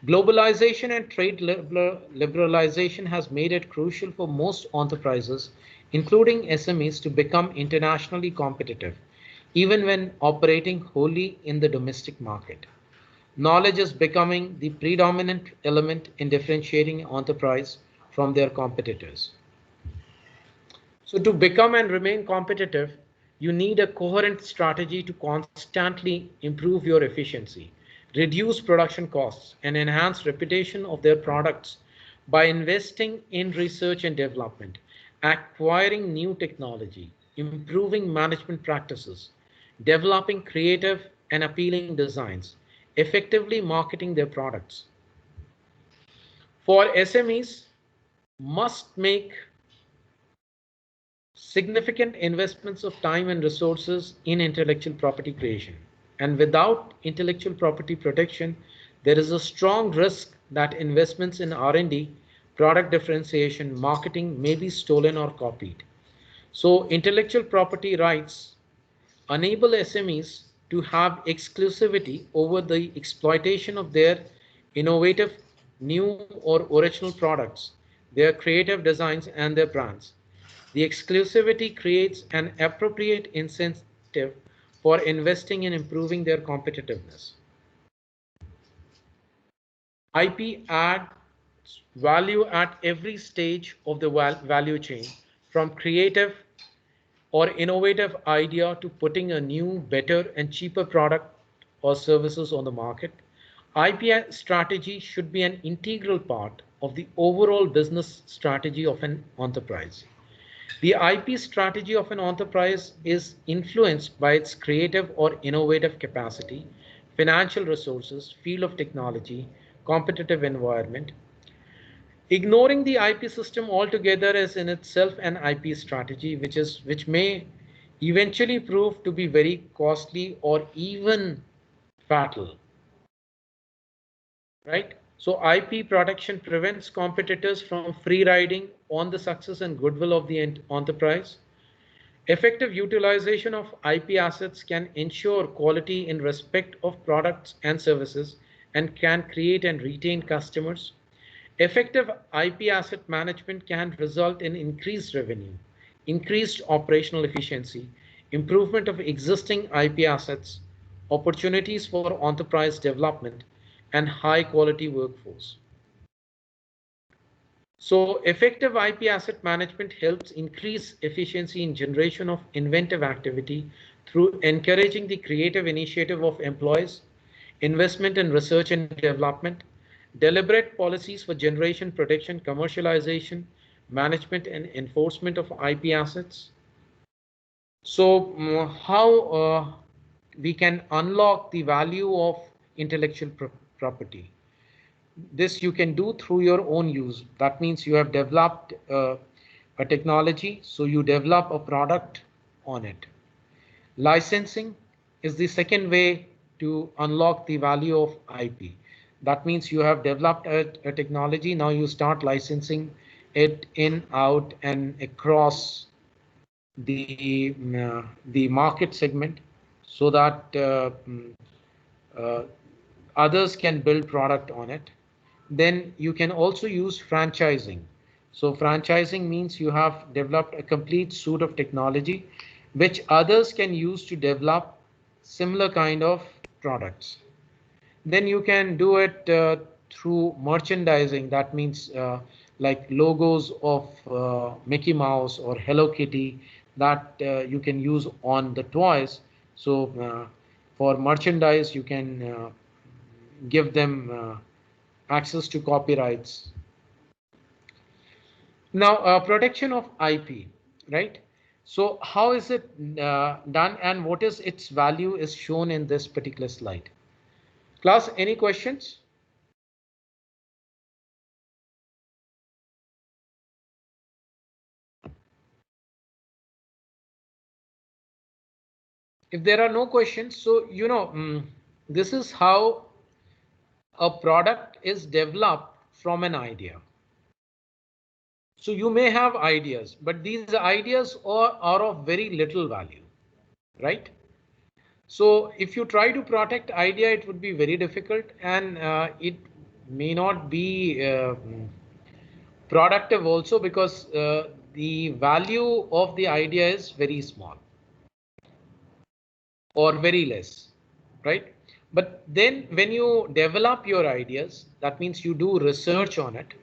Globalization and trade liberalization has made it crucial for most enterprises, including SMEs, to become internationally competitive, even when operating wholly in the domestic market. Knowledge is becoming the predominant element in differentiating enterprise from their competitors. So to become and remain competitive, you need a coherent strategy to constantly improve your efficiency, reduce production costs, and enhance reputation of their products by investing in research and development, acquiring new technology, improving management practices, developing creative and appealing designs, effectively marketing their products. For SMEs, must make significant investments of time and resources in intellectual property creation. And without intellectual property protection, there is a strong risk that investments in R&D, product differentiation, marketing may be stolen or copied. So intellectual property rights enable SMEs to have exclusivity over the exploitation of their innovative, new or original products, their creative designs and their brands. The exclusivity creates an appropriate incentive for investing in improving their competitiveness. IP adds value at every stage of the value chain, from creative or innovative idea to putting a new, better and cheaper product or services on the market. IP strategy should be an integral part of the overall business strategy of an enterprise. The IP strategy of an enterprise is influenced by its creative or innovative capacity, financial resources, field of technology, competitive environment. Ignoring the IP system altogether is in itself an IP strategy, which may eventually prove to be very costly or even fatal. Right? So IP protection prevents competitors from free riding on the success and goodwill of the enterprise. Effective utilization of IP assets can ensure quality in respect of products and services and can create and retain customers. Effective IP asset management can result in increased revenue, increased operational efficiency, improvement of existing IP assets, opportunities for enterprise development, and high quality workforce. So effective IP asset management helps increase efficiency in generation of inventive activity through encouraging the creative initiative of employees, investment in research and development, deliberate policies for generation, protection, commercialization, management and enforcement of IP assets. So how we can unlock the value of intellectual property? This you can do through your own use. That means you have developed a technology, so you develop a product on it. Licensing is the second way to unlock the value of IP. That means you have developed a technology, now you start licensing it in, out and across the market segment so that others can build product on it. Then you can also use franchising. So franchising means you have developed a complete suite of technology which others can use to develop similar kind of products. Then you can do it through merchandising. That means like logos of Mickey Mouse or Hello Kitty that you can use on the toys. So for merchandise, you can give them access to copyrights. Now, protection of IP, right? So how is it done and what is its value is shown in this particular slide. Class, any questions? If there are no questions, so this is how a product is developed from an idea. So you may have ideas, but these ideas are of very little value, right? So if you try to protect idea, it would be very difficult and it may not be productive also because the value of the idea is very small or very less, right? But then when you develop your ideas, that means you do research on it,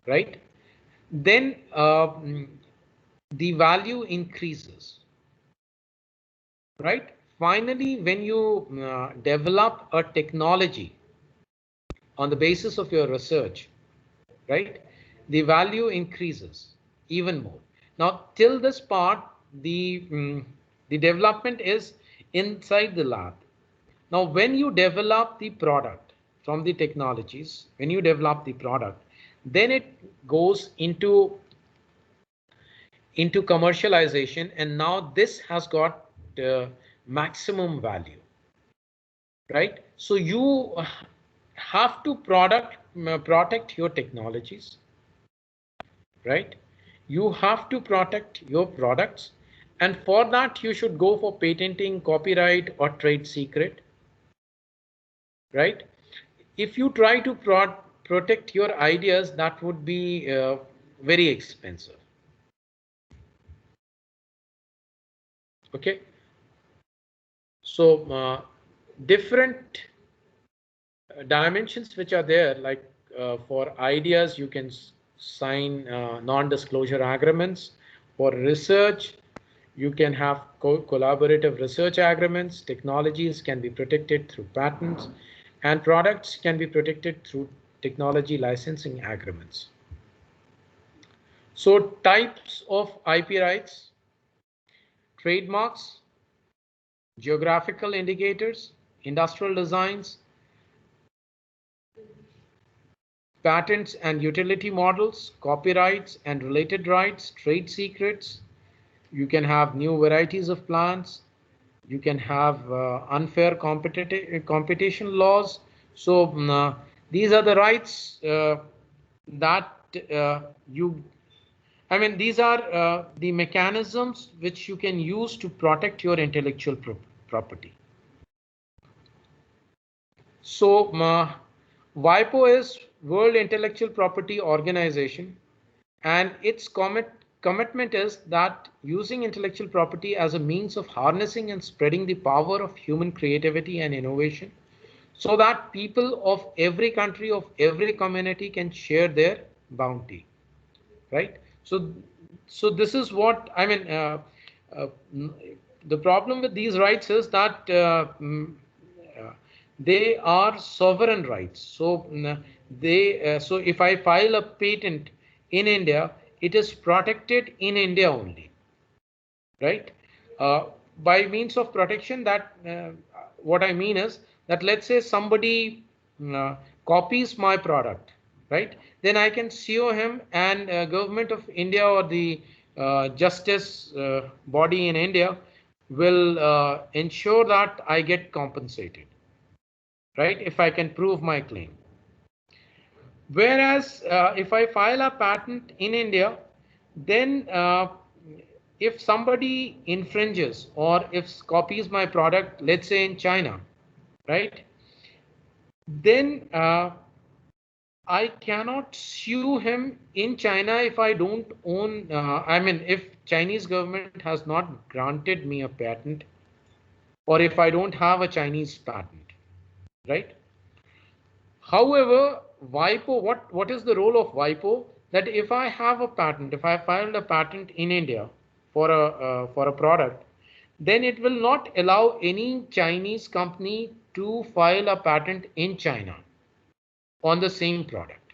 right? Then the value increases, right? Finally, when you develop a technology on the basis of your research, right? The value increases even more. Now, till this part, the development is inside the lab. Now, when you develop the product from the technologies, when you develop the product, then it goes into commercialization, and now this has got maximum value, right? So you have to protect your technologies, right? You have to protect your products, and for that you should go for patenting, copyright, or trade secret, right? If you try to protect your ideas, that would be very expensive. Okay, so different dimensions which are there, like for ideas you can sign non-disclosure agreements. For research you can have collaborative research agreements. Technologies can be protected through patents, and products can be protected through technology licensing agreements. So types of IP rights: trademarks, geographical indicators, industrial designs, patents and utility models, copyrights and related rights, trade secrets. You can have new varieties of plants. You can have unfair competition laws. So these are the rights that these are the mechanisms which you can use to protect your intellectual property. So WIPO is World Intellectual Property Organization, and its commitment is that using intellectual property as a means of harnessing and spreading the power of human creativity and innovation, so that people of every country, of every community, can share their bounty, right? So this is what I mean. The problem with these rights is that they are sovereign rights. So so if I file a patent in India, it is protected in India only, right? By means of protection, that what I mean is that, let's say somebody copies my product, right? Then I can sue him, and government of India or the justice body in India will ensure that I get compensated, right? If I can prove my claim. Whereas if I file a patent in India, then if somebody infringes or if copies my product, let's say in China, right? Then I cannot sue him in China if I don't own, if Chinese government has not granted me a patent, or if I don't have a Chinese patent, right? However, WIPO, what is the role of WIPO? That if I have a patent, if I filed a patent in India for a product, then it will not allow any Chinese company to file a patent in China on the same product.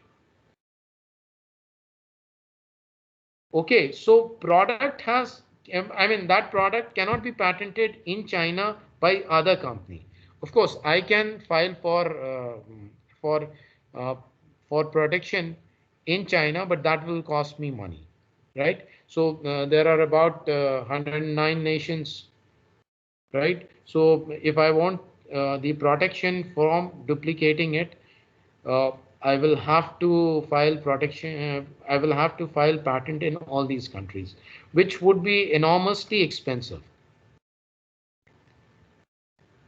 Okay, so product has, that product cannot be patented in China by other company. Of course, I can file for protection in China, but that will cost me money, right? So there are about 109 nations, right? So if I want the protection from duplicating it, I will have to file protection. I will have to file patent in all these countries, which would be enormously expensive.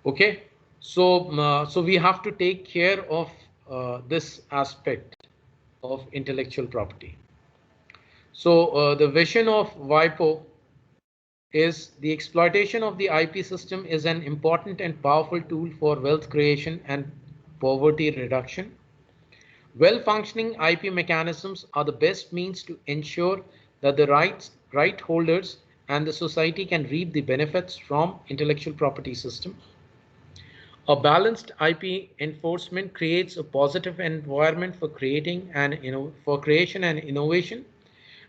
Okay, so so we have to take care of this aspect of intellectual property. So the vision of WIPO is the exploitation of the IP system is an important and powerful tool for wealth creation and poverty reduction. Well-functioning IP mechanisms are the best means to ensure that the right holders and the society can reap the benefits from intellectual property system. A balanced IP enforcement creates a positive environment for creation and innovation,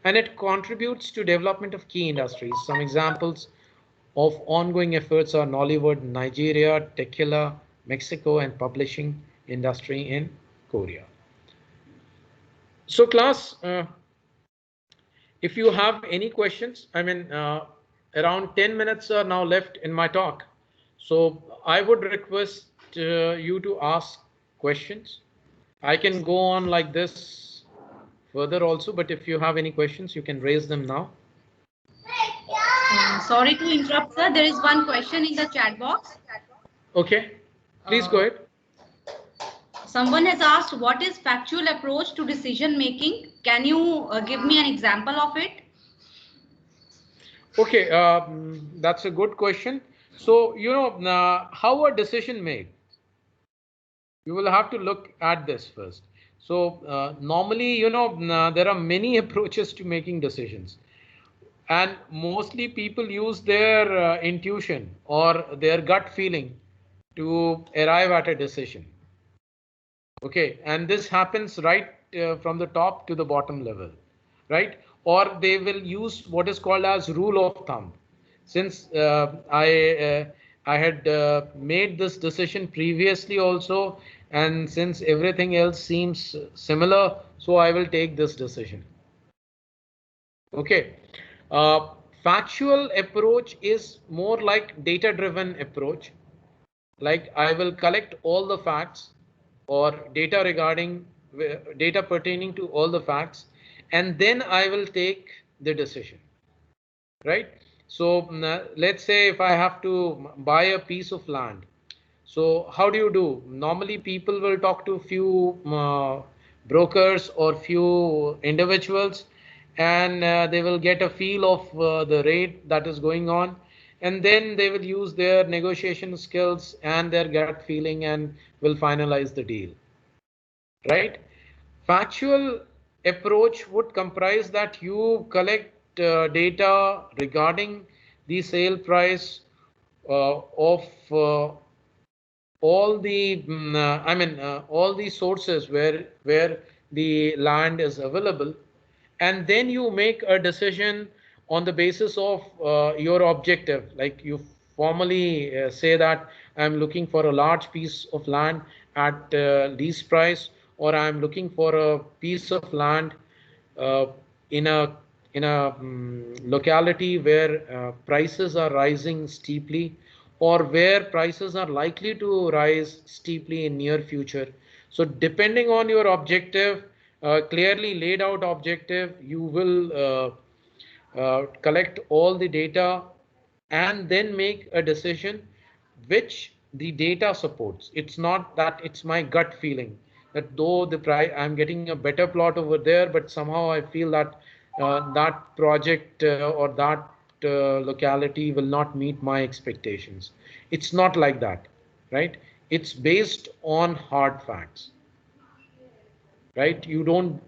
and it contributes to development of key industries. Some examples of ongoing efforts are Nollywood, Nigeria, tequila, Mexico, and publishing industry in Korea. So class, if you have any questions, around 10 minutes are now left in my talk. So I would request you to ask questions. I can go on like this further also, but if you have any questions, you can raise them now. Sorry to interrupt, sir. There is one question in the chat box. Okay, please go ahead. Someone has asked, what is factual approach to decision making? Can you give me an example of it? Okay, that's a good question. So, how a decision made? You will have to look at this first. So normally, there are many approaches to making decisions. And mostly people use their intuition or their gut feeling to arrive at a decision. Okay, and this happens right from the top to the bottom level, right? Or they will use what is called as rule of thumb. Since I had made this decision previously also, and since everything else seems similar, so I will take this decision. Okay. Factual approach is more like data-driven approach. Like I will collect all the facts or data pertaining to all the facts, and then I will take the decision, right? So let's say if I have to buy a piece of land, so how do you do? Normally people will talk to few brokers or few individuals, and they will get a feel of the rate that is going on, and then they will use their negotiation skills and their gut feeling and will finalize the deal, right? Factual approach would comprise that you collect data regarding the sale price of all the all the sources where the land is available, and then you make a decision on the basis of your objective. Like you formally say that I'm looking for a large piece of land at lease price, or I'm looking for a piece of land uh, in a locality where prices are rising steeply, or where prices are likely to rise steeply in near future. So depending on your objective, clearly laid out objective, you will collect all the data and then make a decision which the data supports. It's not that it's my gut feeling that though the price I'm getting a better plot over there, but somehow I feel that that project or that locality will not meet my expectations. It's not like that, right? It's based on hard facts, right? You don't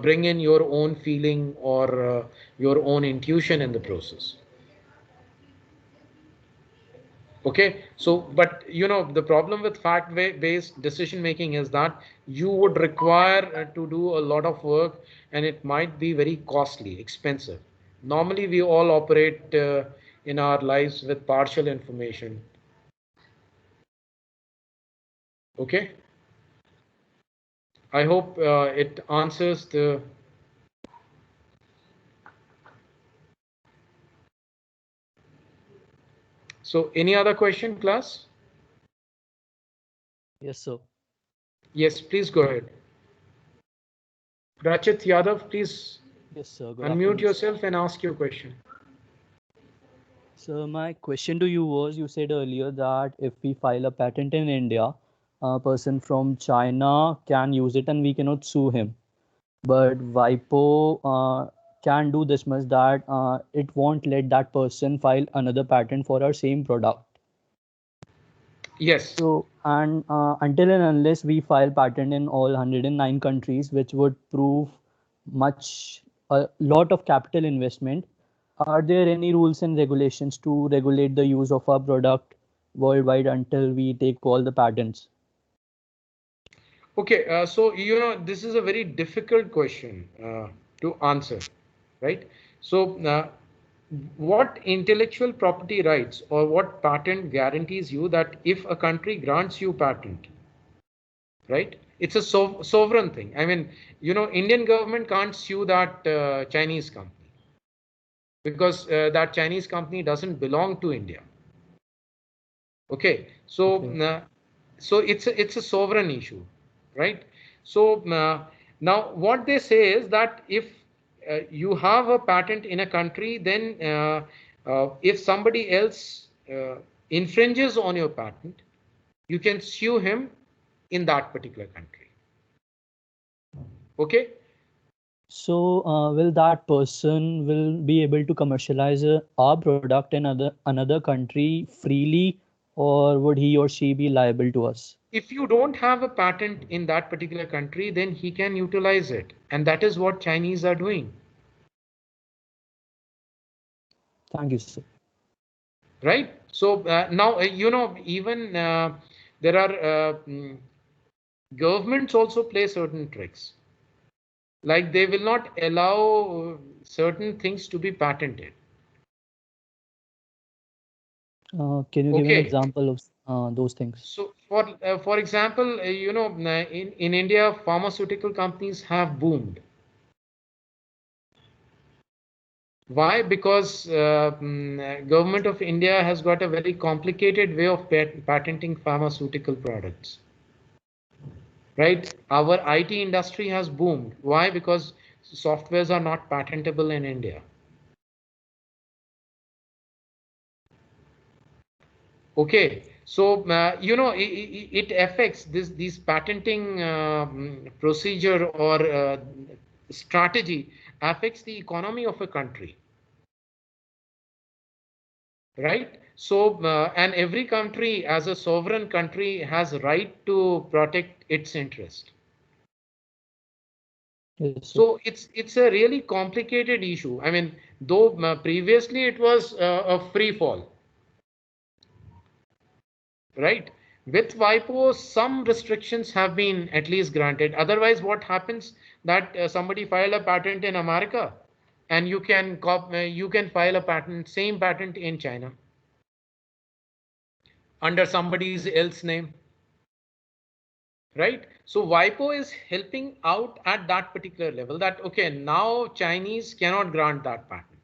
bring in your own feeling or your own intuition in the process. Okay, so but the problem with fact-based decision making is that you would require to do a lot of work, and it might be very costly, expensive. Normally, we all operate in our lives with partial information. Okay, I hope it answers the. So any other question, class? Yes, sir. Yes, please go ahead. Rachit Yadav, please Yes, sir. Good unmute afternoon, yourself and ask your question. sir. My question to you was, you said earlier that if we file a patent in India, a person from China can use it and we cannot sue him. But WIPO can do this much, that it won't let that person file another patent for our same product. Yes. So, and until and unless we file patent in all 109 countries, which would prove a lot of capital investment, are there any rules and regulations to regulate the use of our product worldwide until we take all the patents? Okay, so this is a very difficult question to answer, right? So what intellectual property rights or what patent guarantees you that if a country grants you patent, right? It's a sovereign thing. I mean, Indian government can't sue that Chinese company because that Chinese company doesn't belong to India. Okay, so Okay. so it's a sovereign issue, right? So now what they say is that if you have a patent in a country, then if somebody else infringes on your patent, you can sue him in that particular country. Okay. So, will that person will be able to commercialize our product in another country freely, or would he or she be liable to us? If you don't have a patent in that particular country, then he can utilize it, and that is what Chinese are doing. Thank you, sir. Right. So now even there are governments also play certain tricks, like they will not allow certain things to be patented. Can you give an Okay. example of those things? So for example, in India, pharmaceutical companies have boomed. Why? Because government of India has got a very complicated way of patenting pharmaceutical products. Right? Our IT industry has boomed. Why? Because softwares are not patentable in India. Okay, so it affects these patenting procedure or strategy affects the economy of a country. Right? So and every country as a sovereign country has a right to protect its interest. Yes, sir. So it's a really complicated issue. I mean, though previously it was a free fall, right? With WIPO, some restrictions have been at least granted. Otherwise, what happens that somebody file a patent in America, and you can file a patent, same patent in China, under somebody's else name. Right? So WIPO is helping out at that particular level that, okay, now Chinese cannot grant that patent.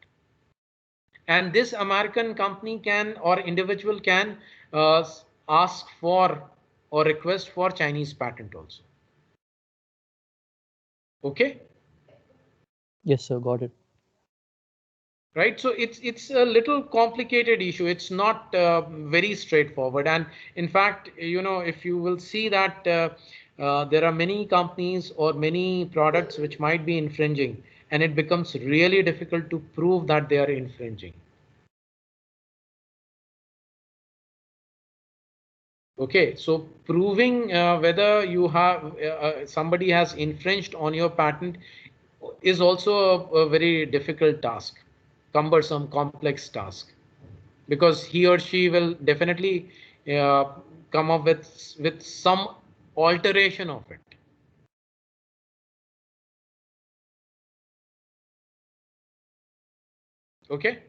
And this American company can or individual can ask for or request for Chinese patent also. Okay. Yes, sir. Got it. Right. So it's a little complicated issue. It's not very straightforward. And in fact, if you will see that there are many companies or many products which might be infringing, and it becomes really difficult to prove that they are infringing. Okay, so proving whether you have somebody has infringed on your patent is also a very difficult task, cumbersome, complex task, because he or she will definitely come up with some alteration of it. Okay.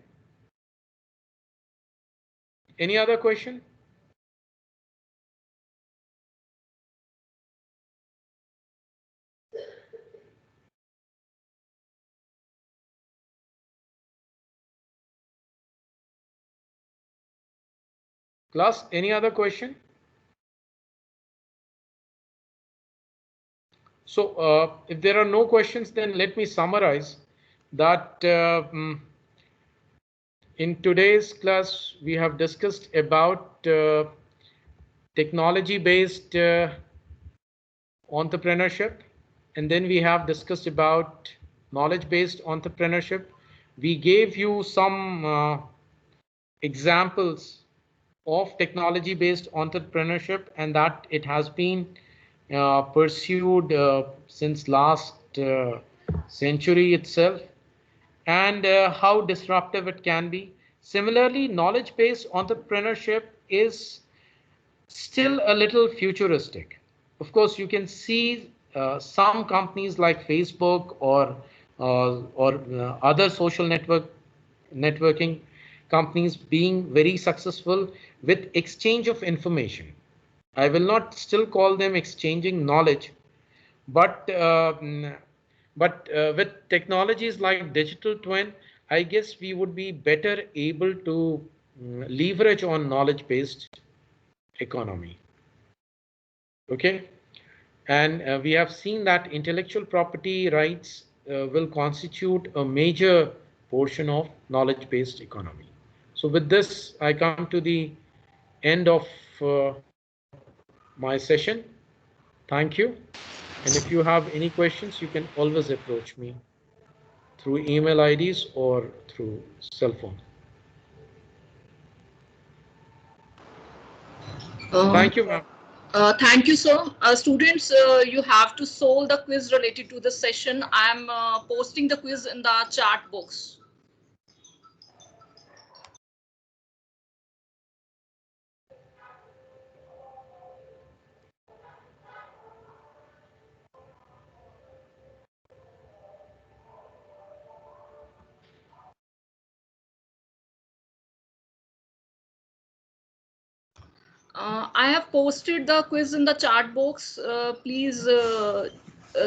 Any other question? Class, any other question? So if there are no questions, then let me summarize that in today's class, we have discussed about technology-based entrepreneurship, and then we have discussed about knowledge-based entrepreneurship. We gave you some examples of technology-based entrepreneurship, and that it has been pursued since last century itself, and how disruptive it can be. Similarly, knowledge-based entrepreneurship is still a little futuristic. Of course, you can see some companies like Facebook or other social networking companies being very successful with exchange of information. I will not still call them exchanging knowledge, but with technologies like digital twin, I guess we would be better able to leverage on knowledge-based economy. Okay, and we have seen that intellectual property rights will constitute a major portion of knowledge-based economy. So with this, I come to the end of my session. Thank you. And if you have any questions, you can always approach me through email IDs or through cell phone. Thank you, ma'am. Thank you, sir. Students, you have to solve the quiz related to the session. I am posting the quiz in the chat box. I have posted the quiz in the chat box. Please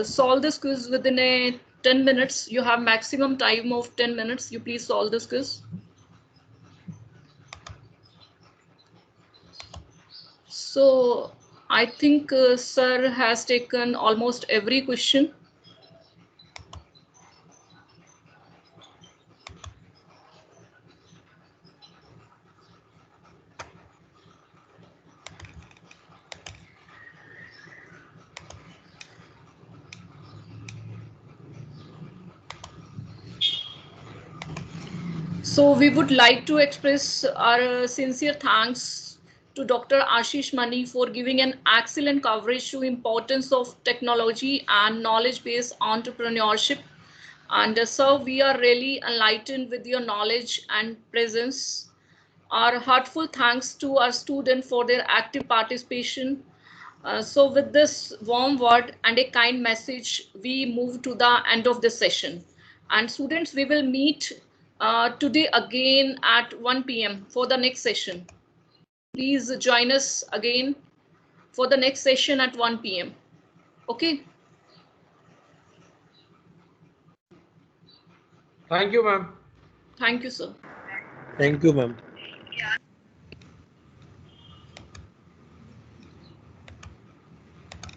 solve this quiz within 10 minutes. You have maximum time of 10 minutes. You please solve this quiz. So I think sir has taken almost every question. So we would like to express our sincere thanks to Dr. Ashish Mani for giving an excellent coverage to importance of technology and knowledge-based entrepreneurship. And sir, we are really enlightened with your knowledge and presence. Our heartfelt thanks to our students for their active participation. So with this warm word and a kind message, we move to the end of this session. And students, we will meet today again at 1 p.m. for the next session. Please join us again for the next session at 1 p.m. Okay. Thank you, ma'am. Thank you, sir. Thank you, ma'am.